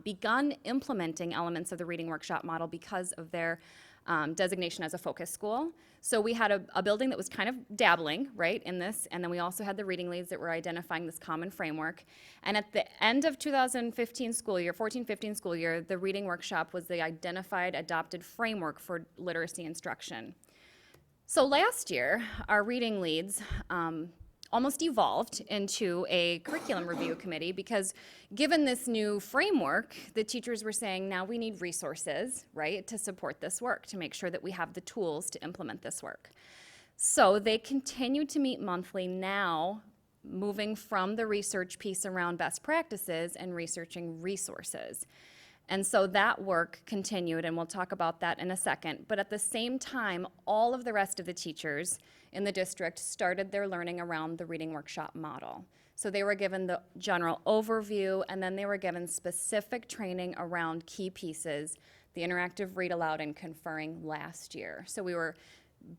begun implementing elements of the reading workshop model because of their designation as a focus school. So we had a building that was kind of dabbling, right, in this, and then we also had the reading leads that were identifying this common framework. And at the end of 2015 school year, 14-15 school year, the reading workshop was the identified, adopted framework for literacy instruction. So last year, our reading leads almost evolved into a curriculum review committee because given this new framework, the teachers were saying, now we need resources, right, to support this work, to make sure that we have the tools to implement this work. So they continue to meet monthly now, moving from the research piece around best practices and researching resources. And so that work continued, and we'll talk about that in a second. But at the same time, all of the rest of the teachers in the district started their learning around the reading workshop model. So they were given the general overview, and then they were given specific training around key pieces, the interactive read aloud and conferring last year. So we were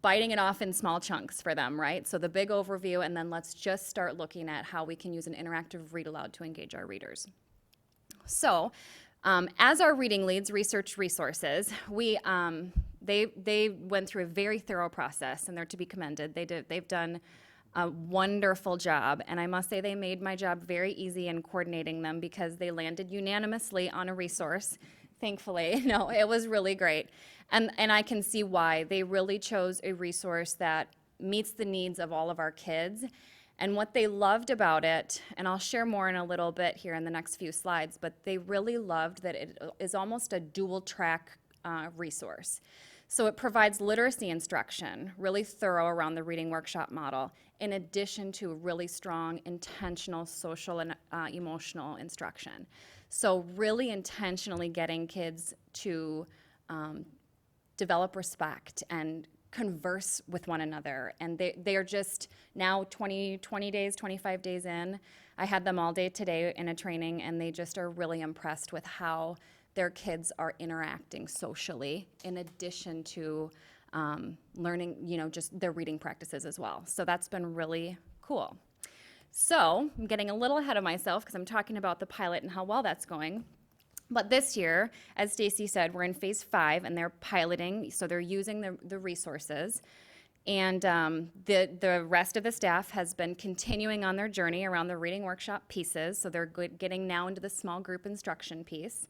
biting it off in small chunks for them, right? So the big overview, and then let's just start looking at how we can use an interactive read aloud to engage our readers. So, as our reading leads research resources, they went through a very thorough process, and they're to be commended. They've done a wonderful job, and I must say they made my job very easy in coordinating them because they landed unanimously on a resource, thankfully. No, it was really great, and I can see why. They really chose a resource that meets the needs of all of our kids. And what they loved about it, and I'll share more in a little bit here in the next few slides, but they really loved that it is almost a dual track resource. So it provides literacy instruction, really thorough around the reading workshop model, in addition to really strong, intentional, social and emotional instruction. So really intentionally getting kids to develop respect and converse with one another. And they are just now 20 days, 25 days in. I had them all day today in a training, and they just are really impressed with how their kids are interacting socially in addition to learning, just their reading practices as well. So that's been really cool. So I'm getting a little ahead of myself because I'm talking about the pilot and how well that's going. But this year, as Stacy said, we're in phase 5, and they're piloting, so they're using the resources. And the rest of the staff has been continuing on their journey around the reading workshop pieces, so they're getting now into the small group instruction piece.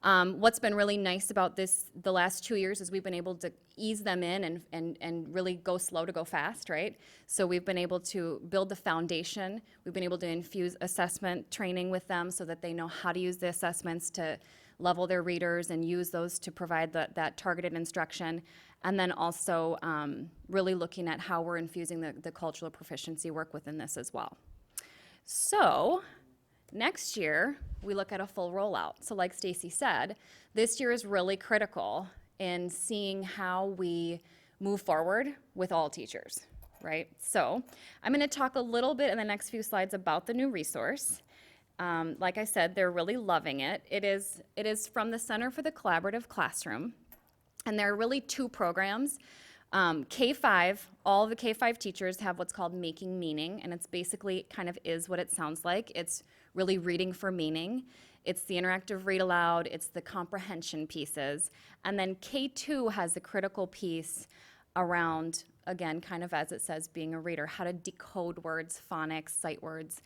What's been really nice about the last 2 years is we've been able to ease them in and really go slow to go fast, right? So we've been able to build the foundation. We've been able to infuse assessment training with them so that they know how to use the assessments to level their readers and use those to provide that targeted instruction. And then also really looking at how we're infusing the cultural proficiency work within this as well. So next year, we look at a full rollout. So like Stacy said, this year is really critical in seeing how we move forward with all teachers, right? So I'm going to talk a little bit in the next few slides about the new resource. Like I said, they're really loving it. It is from the Center for the Collaborative Classroom, and there are really 2 programs. K-5, all the K-5 teachers have what's called Making Meaning, and it's basically kind of is what it sounds like. It's really reading for meaning. It's the interactive read aloud, it's the comprehension pieces. And then K-2 has the critical piece around, again, kind of as it says, being a reader, how to decode words, phonics, sight words,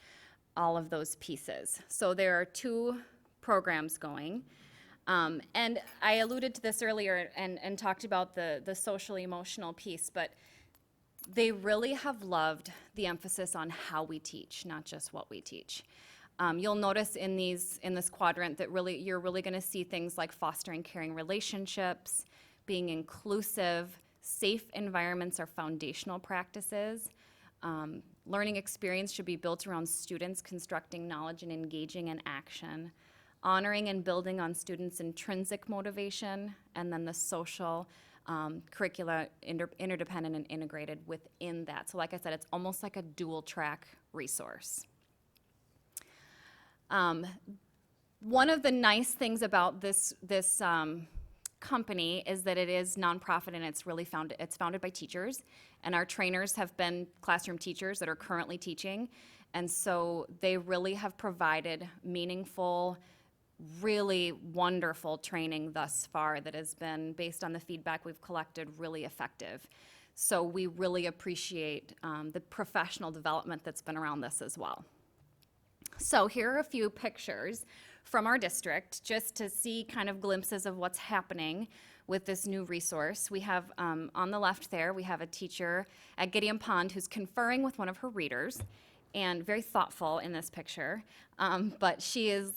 all of those pieces. So there are 2 programs going. And I alluded to this earlier and talked about the social emotional piece, but they really have loved the emphasis on how we teach, not just what we teach. You'll notice in this quadrant that you're really going to see things like fostering caring relationships, being inclusive, safe environments are foundational practices. Learning experience should be built around students constructing knowledge and engaging in action. Honoring and building on students' intrinsic motivation, and then the social curricula interdependent and integrated within that. So like I said, it's almost like a dual track resource. One of the nice things about this company is that it is nonprofit and it's founded by teachers, and our trainers have been classroom teachers that are currently teaching, and so they really have provided meaningful, really wonderful training thus far that has been, based on the feedback we've collected, really effective. So we really appreciate the professional development that's been around this as well. So here are a few pictures from our district, just to see kind of glimpses of what's happening with this new resource. We have, on the left there, we have a teacher at Gideon Pond who's conferring with one of her readers, and very thoughtful in this picture. But she is,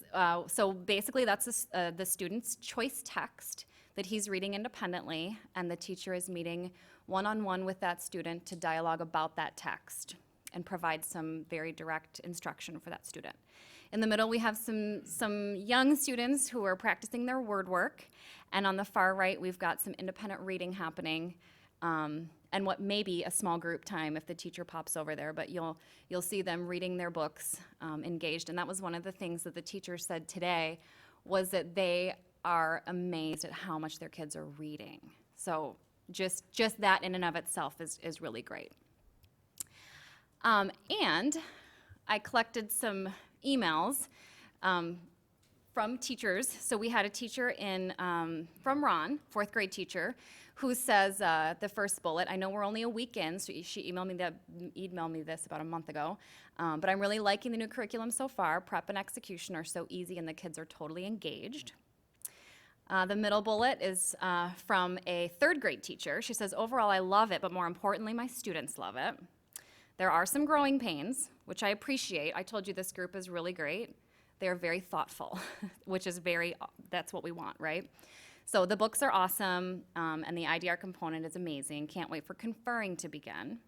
so basically that's the student's choice text that he's reading independently, and the teacher is meeting one-on-one with that student to dialogue about that text and provide some very direct instruction for that student. In the middle, we have some young students who are practicing their word work, and on the far right, we've got some independent reading happening, and what may be a small group time if the teacher pops over there, but you'll see them reading their books, engaged. And that was one of the things that the teacher said today, was that they are amazed at how much their kids are reading. So just that in and of itself is really great. And I collected some emails from teachers. So we had a teacher from Ron, fourth grade teacher, who says the first bullet, I know we're only a week in, so she emailed me this about a month ago, but I'm really liking the new curriculum so far. Prep and execution are so easy and the kids are totally engaged. The middle bullet is from a third grade teacher. She says, overall I love it, but more importantly, my students love it. There are some growing pains, which I appreciate. I told you this group is really great. They're very thoughtful, which is that's what we want, right? So the books are awesome, and the IDR component is amazing. Can't wait for conferring to begin.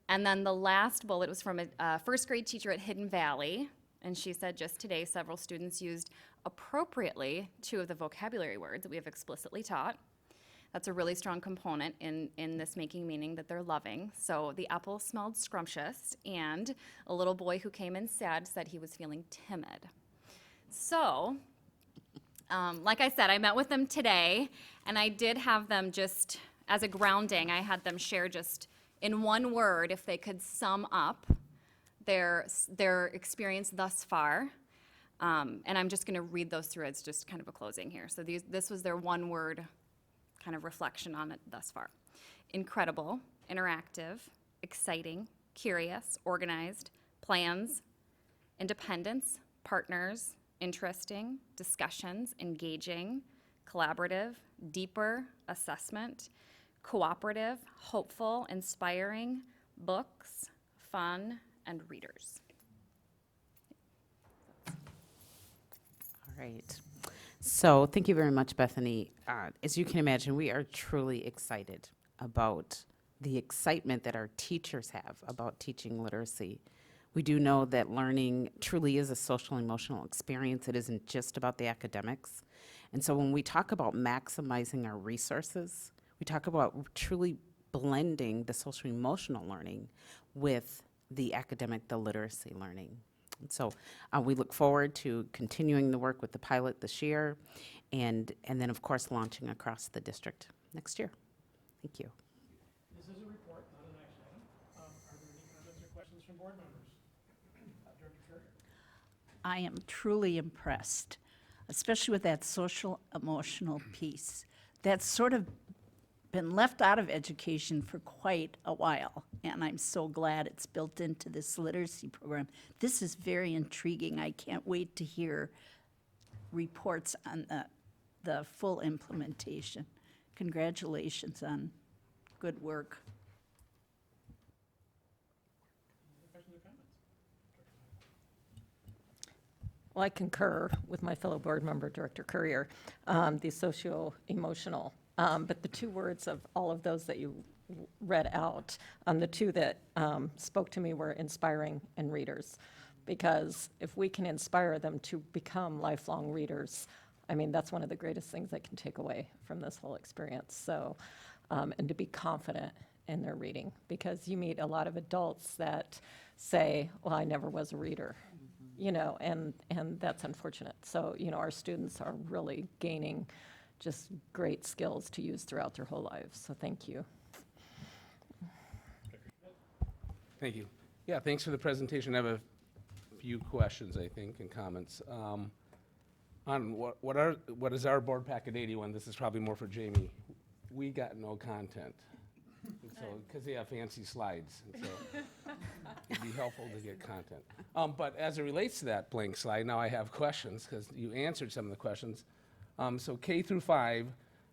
And then the last bullet was from a first grade teacher at Hidden Valley, and she said just today several students used appropriately 2 of the vocabulary words that we have explicitly taught. That's a really strong component in this making meaning that they're loving. So the apple smelled scrumptious, and a little boy who came in sad said he was feeling timid. So, like I said, I met with them today, and I did have them just, as a grounding, I had them share just in one word if they could sum up their experience thus far. And I'm just gonna read those through as just kind of a closing here. So this was their one word kind of reflection on it thus far. Incredible, interactive, exciting, curious, organized, plans, independence, partners, interesting, discussions, engaging, collaborative, deeper, assessment, cooperative, hopeful, inspiring, books, fun, and readers. All right. So thank you very much, Bethany. As you can imagine, we are truly excited about the excitement that our teachers have about teaching literacy. We do know that learning truly is a social and emotional experience. It isn't just about the academics. And so when we talk about maximizing our resources, we talk about truly blending the social and emotional learning with the academic, the literacy learning. And so we look forward to continuing the work with the pilot this year, and then, of course, launching across the district next year. Thank you. This is a report, not an action item. Are there any comments or questions from board members? Director Turner? I am truly impressed, especially with that social emotional piece. That's sort of been left out of education for quite a while, and I'm so glad it's built into this literacy program. This is very intriguing. I can't wait to hear reports on the full implementation. Congratulations on good work. Any questions or comments? Well, I concur with my fellow board member, Director Courier, the socio-emotional. But the 2 words of all of those that you read out, the 2 that spoke to me were inspiring and readers. Because if we can inspire them to become lifelong readers, I mean, that's one of the greatest things I can take away from this whole experience. So, and to be confident in their reading, because you meet a lot of adults that say, well, I never was a reader, you know, and that's unfortunate. So, you know, our students are really gaining just great skills to use throughout their whole lives. So thank you. Thank you. Yeah, thanks for the presentation. I have a few questions, I think, and comments. On what is our board packet 81? This is probably more for Jamie. We got no content. And so, because they have fancy slides, and so it'd be helpful to get content. But as it relates to that blank slide, now I have questions, because you answered some of the questions. So K through 5,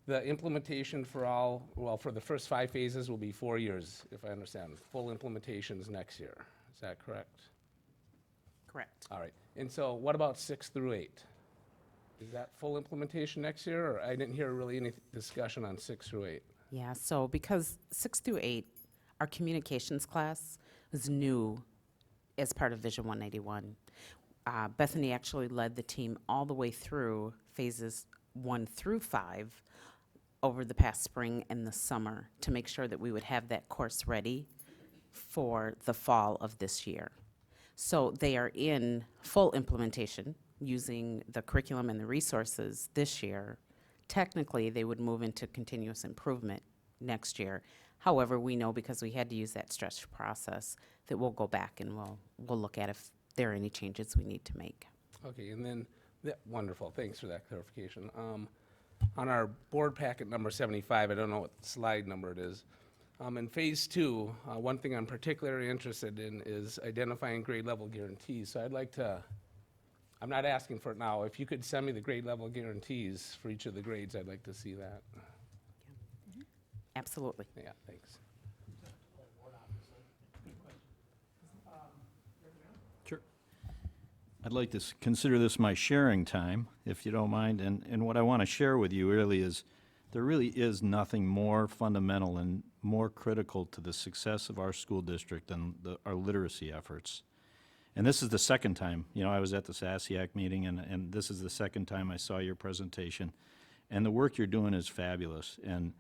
the implementation for all, well, for the first 5 phases will be 4 years, if I understand. Full implementations next year. Is that correct? Correct. All right. And so what about 6 through 8? Is that full implementation next year, or I didn't hear really any discussion on 6 through 8? Yeah, so because 6 through 8, our communications class is new as part of Vision 191. Bethany actually led the team all the way through phases 1 through 5 over the past spring and the summer to make sure that we would have that course ready for the fall of this year. So they are in full implementation using the curriculum and the resources this year. Technically, they would move into continuous improvement next year. However, we know because we had to use that stretch process that we'll go back and we'll look at if there are any changes we need to make. Okay, and then, wonderful, thanks for that clarification. On our board packet number 75, I don't know what slide number it is. In phase 2, one thing I'm particularly interested in is identifying grade level guarantees. So I'd like to, I'm not asking for it now, if you could send me the grade level guarantees for each of the grades, I'd like to see that. Absolutely. Yeah, thanks. Sure. I'd like to consider this my sharing time, if you don't mind. And what I want to share with you really is, there really is nothing more fundamental and more critical to the success of our school district than our literacy efforts. And this is the second time, you know, I was at the SASIAC meeting, and this is the second time I saw your presentation. And the work you're doing is fabulous. And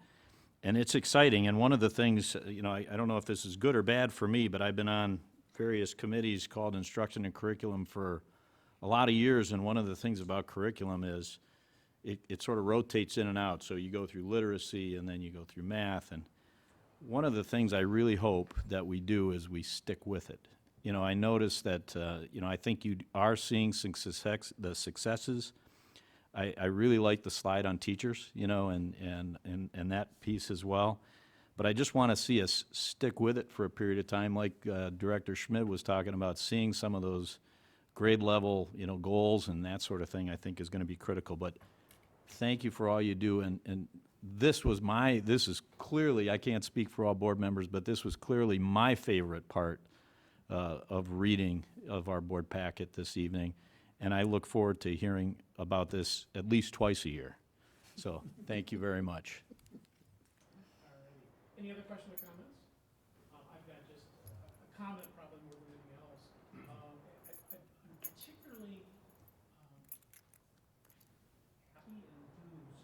it's exciting. And one of the things, you know, I don't know if this is good or bad for me, but I've been on various committees called Instruction and Curriculum for a lot of years. And one of the things about curriculum is it sort of rotates in and out. So you go through literacy, and then you go through math. And one of the things I really hope that we do is we stick with it. You know, I noticed that, you know, I think you are seeing some the successes. I really like the slide on teachers, you know, and that piece as well. But I just want to see us stick with it for a period of time, like Director Schmidt was talking about, seeing some of those grade level, you know, goals and that sort of thing, I think is going to be critical. But thank you for all you do. And this is clearly, I can't speak for all board members, but this was clearly my favorite part of reading of our board packet this evening. And I look forward to hearing about this at least twice a year. So thank you very much. Any other questions or comments? I've got just a comment probably more than anything else. I'm particularly happy and enthused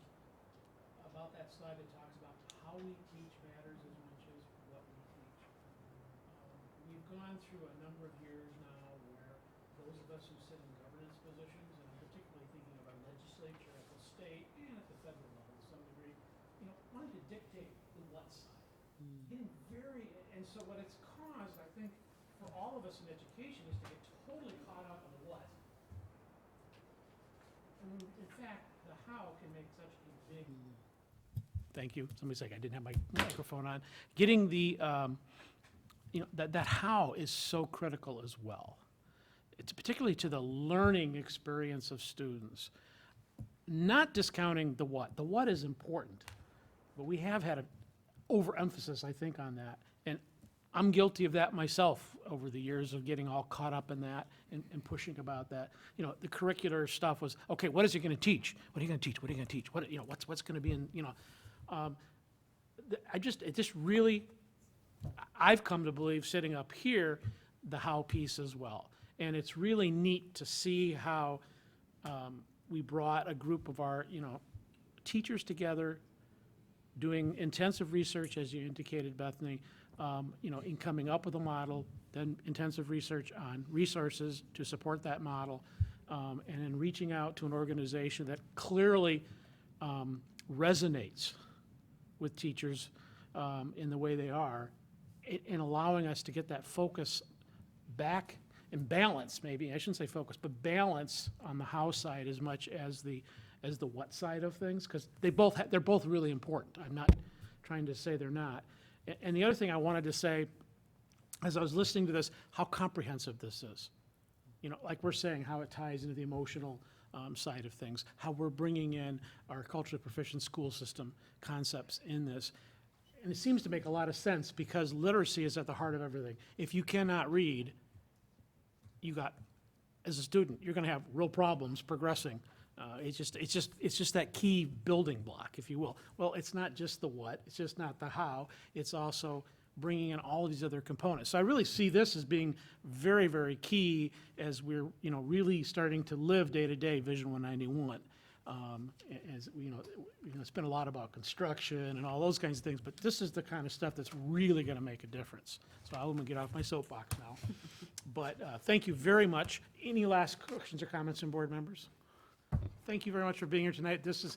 about that slide that talks about how we teach matters as much as what we teach. We've gone through a number of years now where those of us who sit in governance positions, and I'm particularly thinking of our legislature at the state and at the federal level to some degree, you know, wanted to dictate the what side. Getting very, and so what it's caused, I think, for all of us in education is to get totally caught up in the what. And in fact, the how can make such a big. Thank you. Somebody's like, I didn't have my microphone on. Getting the, you know, that how is so critical as well. It's particularly to the learning experience of students. Not discounting the what. The what is important, but we have had an overemphasis, I think, on that. And I'm guilty of that myself over the years of getting all caught up in that and pushing about that. You know, the curricular stuff was, okay, what is it going to teach? What are you going to teach? What are you going to teach? What, you know, what's going to be in, you know. It just really, I've come to believe, sitting up here, the how piece as well. And it's really neat to see how we brought a group of our, teachers together, doing intensive research, as you indicated, Bethany, in coming up with a model, then intensive research on resources to support that model, and then reaching out to an organization that clearly resonates with teachers in the way they are, and allowing us to get that focus back and balance, maybe, I shouldn't say focus, but balance on the how side as much as the what side of things, because they're both really important. I'm not trying to say they're not. And the other thing I wanted to say, as I was listening to this, how comprehensive this is. Like we're saying, how it ties into the emotional side of things, how we're bringing in our culturally proficient school system concepts in this. And it seems to make a lot of sense, because literacy is at the heart of everything. If you cannot read, as a student, you're going to have real problems progressing. It's just that key building block, if you will. Well, it's not just the what, it's just not the how, it's also bringing in all of these other components. So I really see this as being very, very key as we're, really starting to live day-to-day Vision 191. As it's been a lot about construction and all those kinds of things, but this is the kind of stuff that's really going to make a difference. So I'm going to get off my soapbox now. But thank you very much. Any last questions or comments from board members? Thank you very much for being here tonight. This is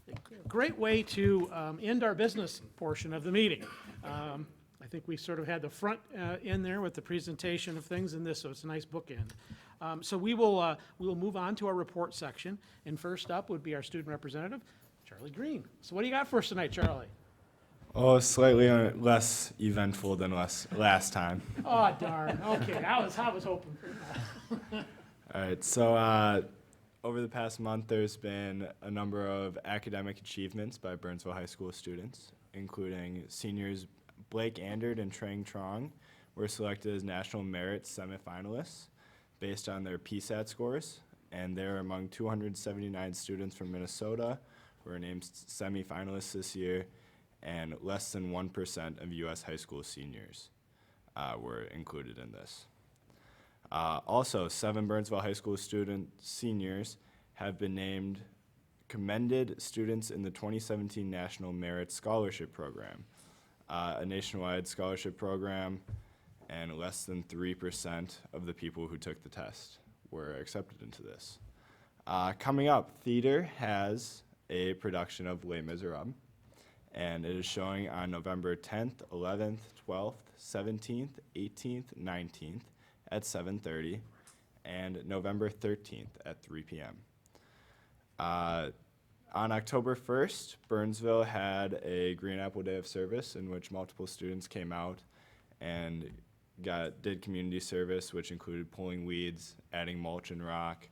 a great way to end our business portion of the meeting. I think we sort of had the front in there with the presentation of things in this, so it's a nice bookend. So we will move on to our report section, and first up would be our student representative, Charlie Green. So what do you got for us tonight, Charlie? Oh, slightly less eventful than last time. Oh, darn. Okay, I was hoping for that. All right, so over the past month, there's been a number of academic achievements by Burnsville High School students, including seniors Blake Andert and Trang Trong were selected as National Merit semifinalists based on their PSAT scores, and they're among 279 students from Minnesota who were named semifinalists this year, and less than 1% of U.S. high school seniors were included in this. Also, 7 Burnsville High School seniors have been named commended students in the 2017 National Merit Scholarship Program, a nationwide scholarship program, and less than 3% of the people who took the test were accepted into this. Coming up, theater has a production of Les Miserables, and it is showing on November 10th, 11th, 12th, 17th, 18th, 19th at 7:30, and November 13th at 3 p.m. On October 1st, Burnsville had a Green Apple Day of Service in which multiple students came out and did community service, which included pulling weeds, adding mulch and rock,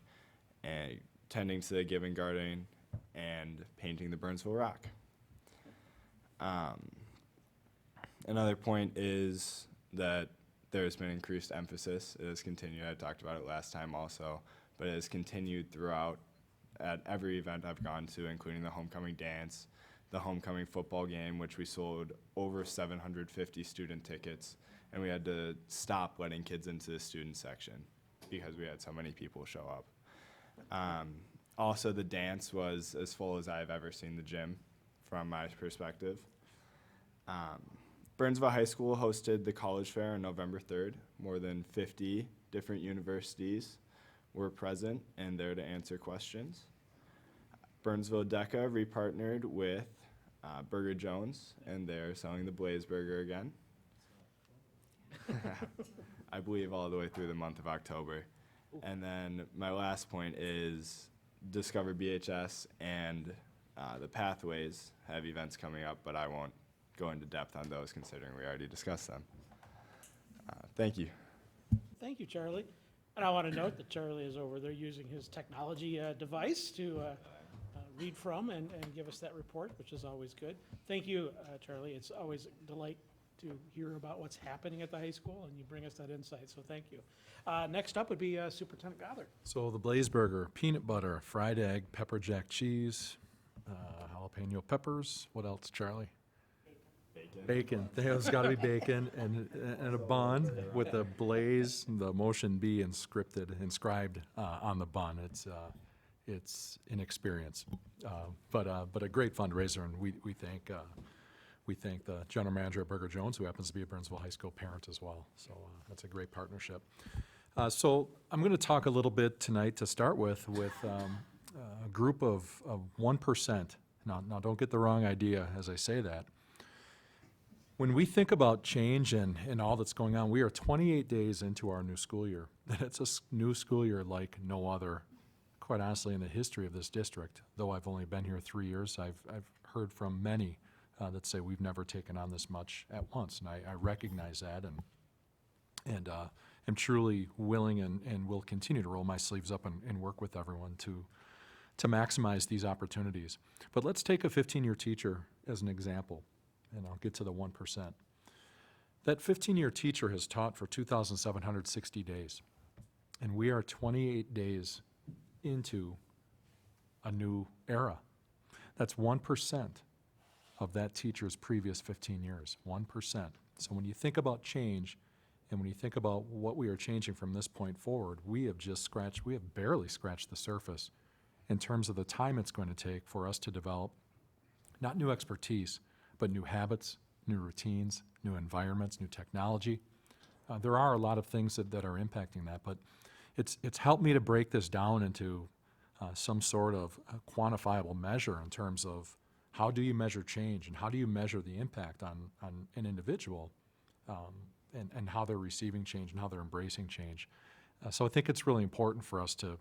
and tending to the Given Garden, and painting the Burnsville Rock. Another point is that there's been increased emphasis. It has continued. I talked about it last time also, but it has continued throughout at every event I've gone to, including the homecoming dance, the homecoming football game, which we sold over 750 student tickets, and we had to stop letting kids into the student section because we had so many people show up. Also, the dance was as full as I've ever seen the gym from my perspective. Burnsville High School hosted the College Fair on November 3rd. More than 50 different universities were present and there to answer questions. Burnsville DECA repartnered with Burger Jones, and they're selling the Blaze Burger again. I believe all the way through the month of October. And then my last point is Discover BHS and the Pathways have events coming up, but I won't go into depth on those considering we already discussed them. Thank you. Thank you, Charlie. And I want to note that Charlie is over there using his technology device to read from and give us that report, which is always good. Thank you, Charlie. It's always a delight to hear about what's happening at the high school, and you bring us that insight, so thank you. Next up would be Superintendent Gothard. So the Blaze Burger, peanut butter, fried egg, pepper jack cheese, jalapeno peppers. What else, Charlie? Bacon. There's got to be bacon and a bun with the Blaze, the motion B inscribed on the bun. it's an experience. But a great fundraiser, and we thank the general manager at Burger Jones, who happens to be a Burnsville High School parent as well. So that's a great partnership. So I'm going to talk a little bit tonight to start with a group of 1%. Now don't get the wrong idea as I say that. When we think about change and all that's going on, we are 28 days into our new school year. And it's a new school year like no other, quite honestly, in the history of this district. Though I've only been here 3 years, I've heard from many that say we've never taken on this much at once. And I recognize that and am truly willing and will continue to roll my sleeves up and work with everyone to maximize these opportunities. But let's take a 15-year teacher as an example, and I'll get to the 1%. That 15-year teacher has taught for 2,760 days, and we are 28 days into a new era. That's 1% of that teacher's previous 15 years, 1%. So when you think about change, and when you think about what we are changing from this point forward, we have barely scratched the surface in terms of the time it's going to take for us to develop not new expertise, but new habits, new routines, new environments, new technology. There are a lot of things that are impacting that, but it's helped me to break this down into some sort of quantifiable measure in terms of how do you measure change and how do you measure the impact on an individual and how they're receiving change and how they're embracing change. So I think it's really important for us to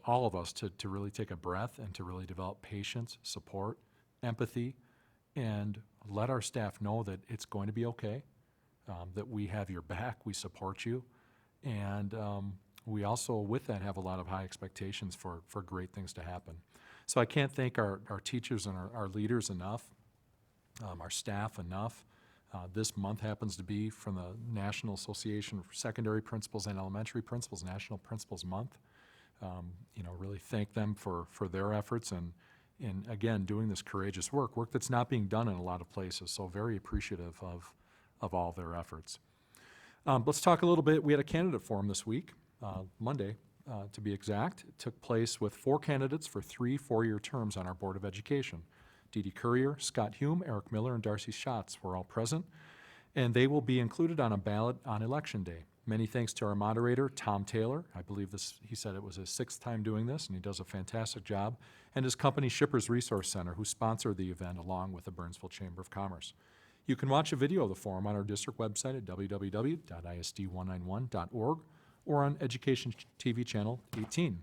all of us to really take a breath and to really develop patience, support, empathy, and let our staff know that it's going to be okay, that we have your back, we support you, and we also, with that, have a lot of high expectations for great things to happen. So I can't thank our teachers and our leaders enough, our staff enough. This month happens to be from the National Association for Secondary Principals and Elementary Principals, National Principals Month. Really thank them for their efforts and again, doing this courageous work that's not being done in a lot of places. So very appreciative of all their efforts. Let's talk a little bit. We had a candidate forum this week, Monday, to be exact. It took place with 4 candidates for 3 four-year terms on our Board of Education. Dee Dee Courier, Scott Hume, Eric Miller, and Darcy Schatz were all present, and they will be included on a ballot on Election Day. Many thanks to our moderator, Tom Taylor. I believe he said it was his 6th time doing this, and he does a fantastic job, and his company, Shippers Resource Center, who sponsored the event along with the Burnsville Chamber of Commerce. You can watch a video of the forum on our district website at www.isd191.org or on Education TV Channel 18.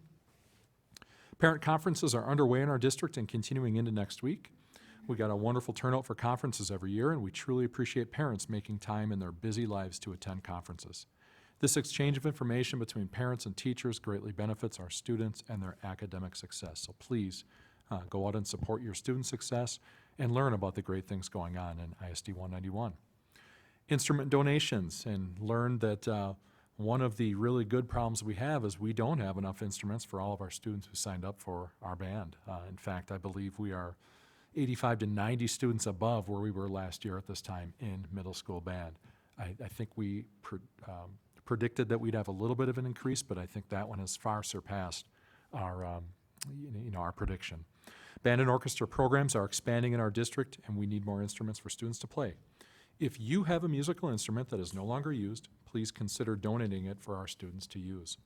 Parent conferences are underway in our district and continuing into next week. We got a wonderful turnout for conferences every year, and we truly appreciate parents making time in their busy lives to attend conferences. This exchange of information between parents and teachers greatly benefits our students and their academic success. So please go out and support your student success and learn about the great things going on in ISD 191. Instrument donations, and learn that one of the really good problems we have is we don't have enough instruments for all of our students who signed up for our band. In fact, I believe we are 85 to 90 students above where we were last year at this time in middle school band. I think we predicted that we'd have a little bit of an increase, but I think that one has far surpassed our prediction. Band and orchestra programs are expanding in our district, and we need more instruments for students to play. If you have a musical instrument that is no longer used, please consider donating it for our students to use.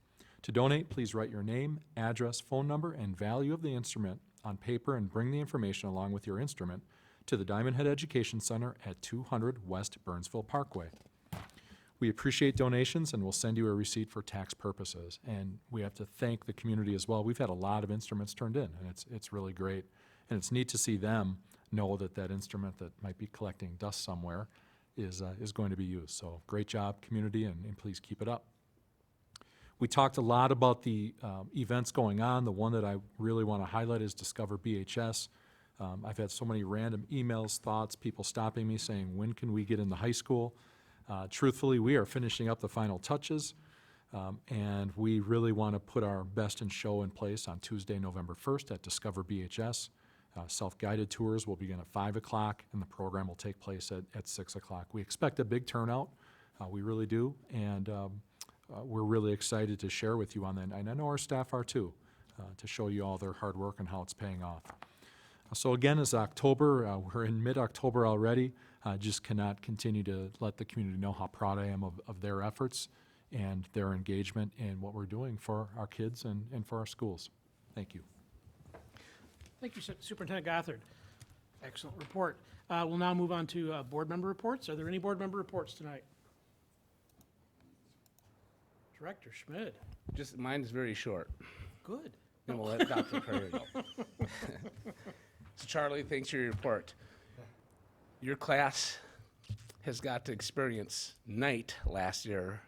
To donate, please write your name, address, phone number, and value of the instrument on paper and bring the information along with your instrument to the Diamond Head Education Center at 200 West Burnsville Parkway. We appreciate donations and we'll send you a receipt for tax purposes. And we have to thank the community as well. We've had a lot of instruments turned in, and it's really great. And it's neat to see them know that that instrument that might be collecting dust somewhere is going to be used. So great job, community, and please keep it up. We talked a lot about the events going on. The one that I really want to highlight is Discover BHS. I've had so many random emails, thoughts, people stopping me saying, when can we get in the high school? Truthfully, we are finishing up the final touches, and we really want to put our best in show in place on Tuesday, November 1st at Discover BHS. Self-guided tours will begin at 5 o'clock, and the program will take place at 6 o'clock. We expect a big turnout. We really do, and we're really excited to share with you on that. And I know our staff are too. to show you all their hard work and how it's paying off. So again, it's October. We're in mid-October already. I just cannot continue to let the community know how proud I am of their efforts and their engagement in what we're doing for our kids and for our schools. Thank you. Thank you, Superintendent Gothard. Excellent report. We'll now move on to board member reports. Are there any board member reports tonight? Director Schmid. Just, mine is very short. Good. Then we'll let Dr. Currier go. So Charlie, thanks for your report. Your class has got to experience night last year,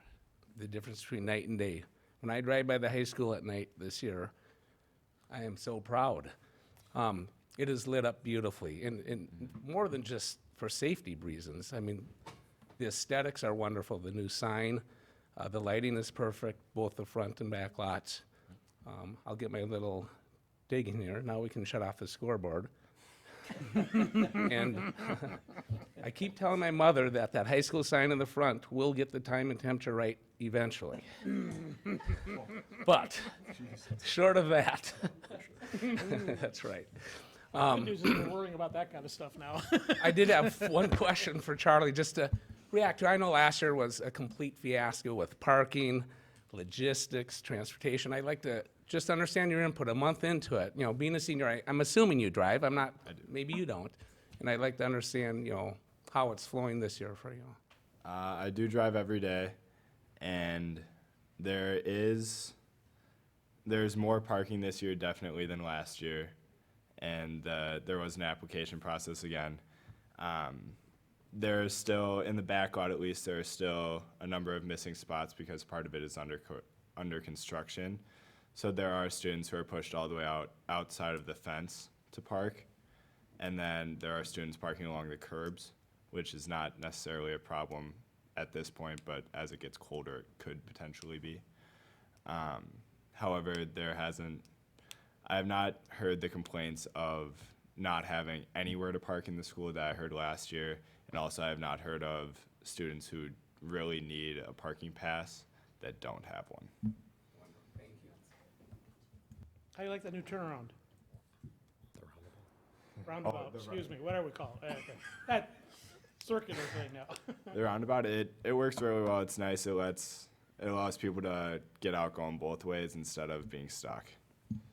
the difference between night and day. When I drive by the high school at night this year, I am so proud. It is lit up beautifully, and more than just for safety reasons. I mean, the aesthetics are wonderful. The new sign, the lighting is perfect, both the front and back lots. I'll get my little dig in here. Now we can shut off the scoreboard. And I keep telling my mother that that high school sign in the front will get the time and temperature right eventually. But short of that, that's right. Good news is we're worrying about that kind of stuff now. I did have one question for Charlie, just to react to. I know last year was a complete fiasco with parking, logistics, transportation. I'd like to just understand your input a month into it. You know, being a senior, I'm assuming you drive. I'm not, maybe you don't. And I'd like to understand, you know, how it's flowing this year for you. I do drive every day, and there's more parking this year definitely than last year, and there was an application process again. There's still, in the back lot at least, there are still a number of missing spots because part of it is under construction. So there are students who are pushed all the way outside of the fence to park, and then there are students parking along the curbs, which is not necessarily a problem at this point, but as it gets colder, it could potentially be. However, I have not heard the complaints of not having anywhere to park in the school that I heard last year, and also I have not heard of students who really need a parking pass that don't have one. How do you like that new turnaround? Roundabout, excuse me, whatever we call it. Okay. That circular thing now. The roundabout, it works really well. It's nice. It allows people to get out going both ways instead of being stuck.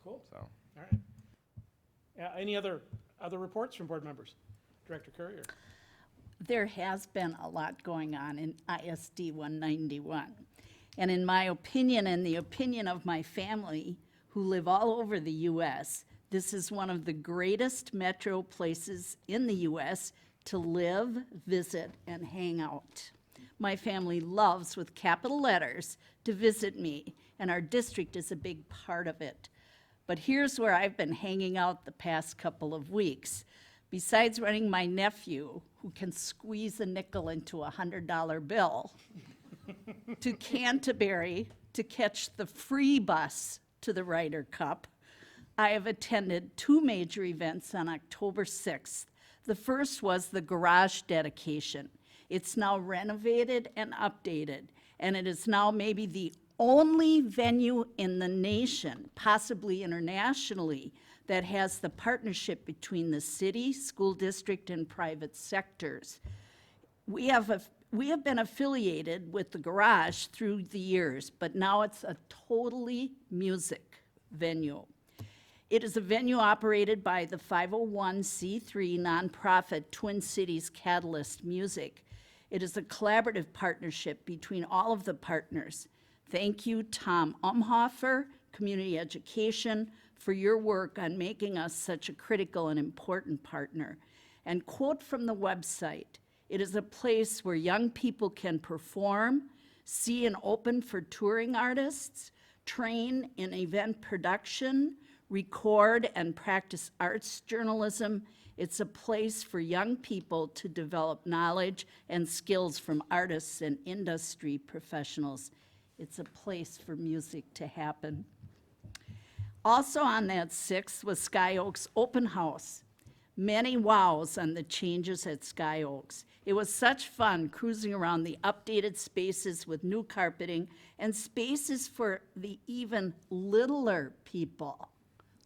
Cool. So. All right. Any other reports from board members? Director Currier. There has been a lot going on in ISD 191. And in my opinion, and the opinion of my family, who live all over the U.S., this is one of the greatest metro places in the U.S. to live, visit, and hang out. My family loves, with capital letters, to visit me, and our district is a big part of it. But here's where I've been hanging out the past couple of weeks. Besides running my nephew, who can squeeze a nickel into a $100 bill, to Canterbury to catch the free bus to the Ryder Cup, I have attended two major events on October 6th. The first was the garage dedication. It's now renovated and updated, and it is now maybe the only venue in the nation, possibly internationally, that has the partnership between the city, school district, and private sectors. We have been affiliated with the garage through the years, but now it's a totally music venue. It is a venue operated by the 501c3 nonprofit Twin Cities Catalyst Music. It is a collaborative partnership between all of the partners. Thank you, Tom Umhofer, Community Education, for your work on making us such a critical and important partner. And quote from the website, "It is a place where young people can perform, see and open for touring artists, train in event production, record and practice arts journalism. It's a place for young people to develop knowledge and skills from artists and industry professionals. It's a place for music to happen." Also on that 6th was Sky Oaks Open House. Many wows on the changes at Sky Oaks. It was such fun cruising around the updated spaces with new carpeting and spaces for the even littler people,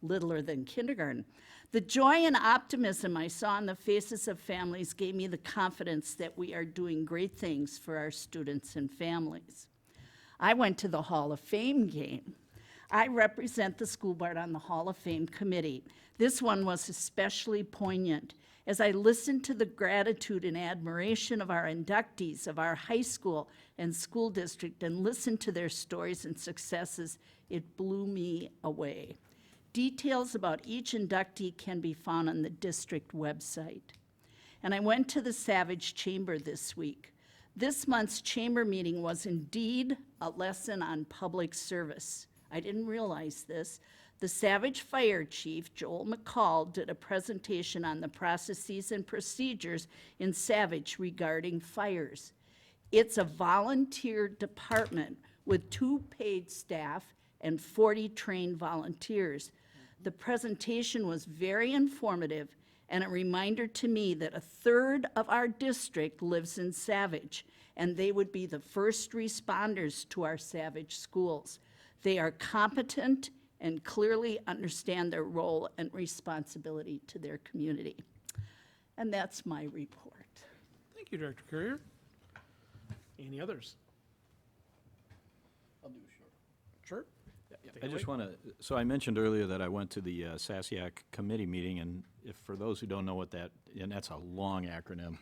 littler than kindergarten. The joy and optimism I saw on the faces of families gave me the confidence that we are doing great things for our students and families. I went to the Hall of Fame game. I represent the school board on the Hall of Fame committee. This one was especially poignant as I listened to the gratitude and admiration of our inductees of our high school and school district and listened to their stories and successes. It blew me away. Details about each inductee can be found on the district website. And I went to the Savage Chamber this week. This month's chamber meeting was indeed a lesson on public service. I didn't realize this. The Savage Fire Chief, Joel McCall, did a presentation on the processes and procedures in Savage regarding fires. It's a volunteer department with 2 paid staff and 40 trained volunteers. The presentation was very informative and a reminder to me that 1/3 of our district lives in Savage, and they would be the first responders to our Savage schools. They are competent and clearly understand their role and responsibility to their community. And that's my report. Thank you, Director Courier. Any others? I'll do a short. Sure? Take I it just away. want to, so I mentioned earlier that I went to the SASIAC committee meeting, and if, for those who don't know what that, and that's a long acronym,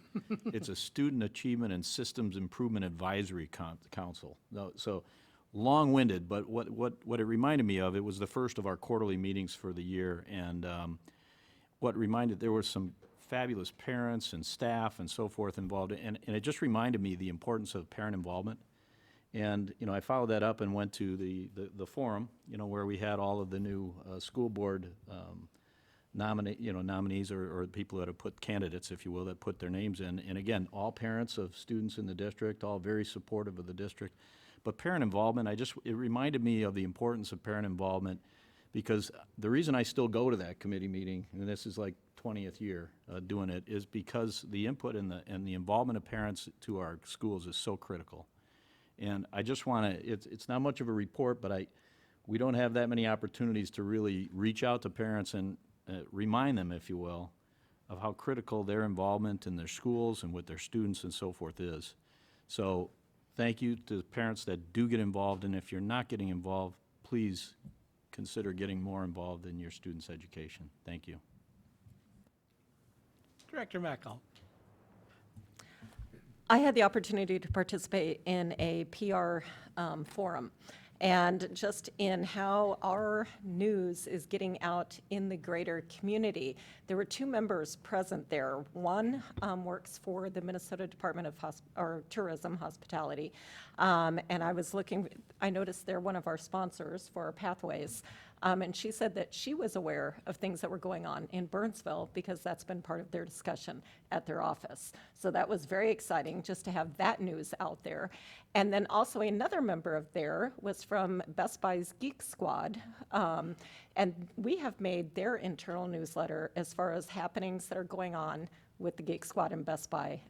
it's a Student Achievement and Systems Improvement Advisory Council. No, so, long-winded, but what it reminded me of, it was the first of our quarterly meetings for the year, and what reminded, there were some fabulous parents and staff and so forth involved, and it just reminded me the importance of parent involvement. And, you know, I followed that up and went to the forum, you know, where we had all of the new school board nominees or people that have put candidates, if you will, that put their names in. And again, all parents of students in the district, all very supportive of the district. But parent involvement, it reminded me of the importance of parent involvement, because the reason I still go to that committee meeting, and this is like 20th year doing it, is because the input and the involvement of parents to our schools is so critical. And I just want to, it's not much of a report, but we don't have that many opportunities to really reach out to parents and remind them, if you will, of how critical their involvement in their schools and with their students and so forth is. So thank you to the parents that do get involved, and if you're not getting involved, please consider getting more involved in your students' education. Thank you. Director Mackel. I had the opportunity to participate in a PR forum, and just in how our news is getting out in the greater community. There were 2 members present there. One works for the Minnesota Department of Tourism Hospitality, and I noticed they're one of our sponsors for our Pathways. And she said that she was aware of things that were going on in Burnsville because that's been part of their discussion at their office. So that was very exciting just to have that news out there. And then also another member of there was from Best Buy's Geek Squad. And we have made their internal newsletter as far as happenings that are going on with the Geek Squad and Best Buy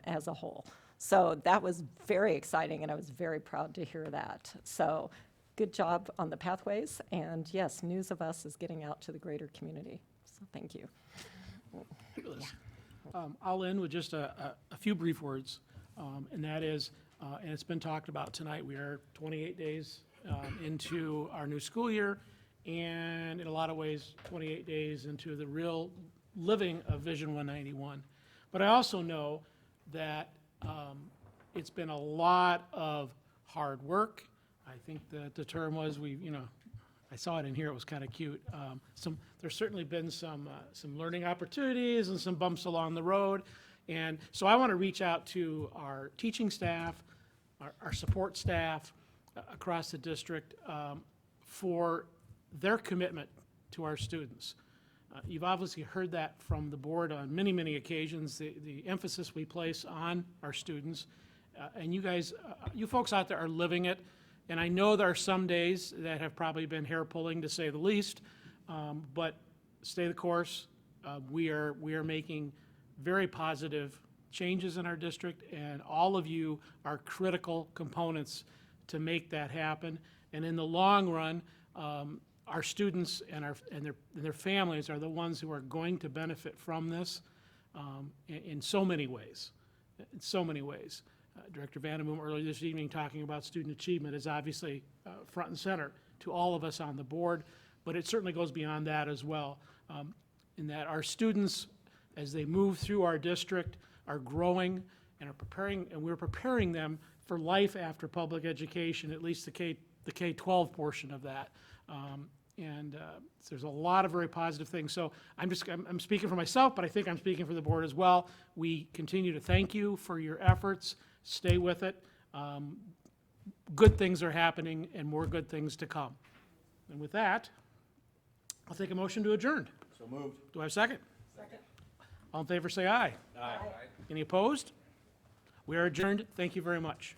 as a whole. So that was very exciting, and I was very proud to hear that. So good job on the Pathways, and yes, news of us is getting out to the greater community, so thank you. Fabulous. I'll end with just a few brief words, and that is, and it's been talked about tonight, we are 28 days into our new school year, and in a lot of ways, 28 days into the real living of Vision 191. But I also know that it's been a lot of hard work. I think that the term was, I saw it in here, it was kind of cute. There's certainly been some learning opportunities and some bumps along the road. And so I want to reach out to our teaching staff, our support staff across the district for their commitment to our students. You've obviously heard that from the board on many, many occasions, the emphasis we place on our students. And you guys, you folks out there are living it. And I know there are some days that have probably been hair-pulling, to say the least, but stay the course, We are making very positive changes in our district, and all of you are critical components to make that happen. And in the long run, our students and their families are the ones who are going to benefit from this in so many ways. In so many ways. Director Vandenboom earlier this evening talking about student achievement is obviously front and center to all of us on the board, but it certainly goes beyond that as well. In that our students, as they move through our district, are growing and are preparing, and we're preparing them for life after public education, at least the K-12 portion of that. So there's a lot of very positive things. So I'm speaking for myself, but I think I'm speaking for the board as well. We continue to thank you for your efforts. Stay with it. Good things are happening and more good things to come. And with that, I'll take a motion to adjourn. So moved. Do I have a second? Second. All in favor, say aye. Aye. Any opposed? We are adjourned. Thank you very much.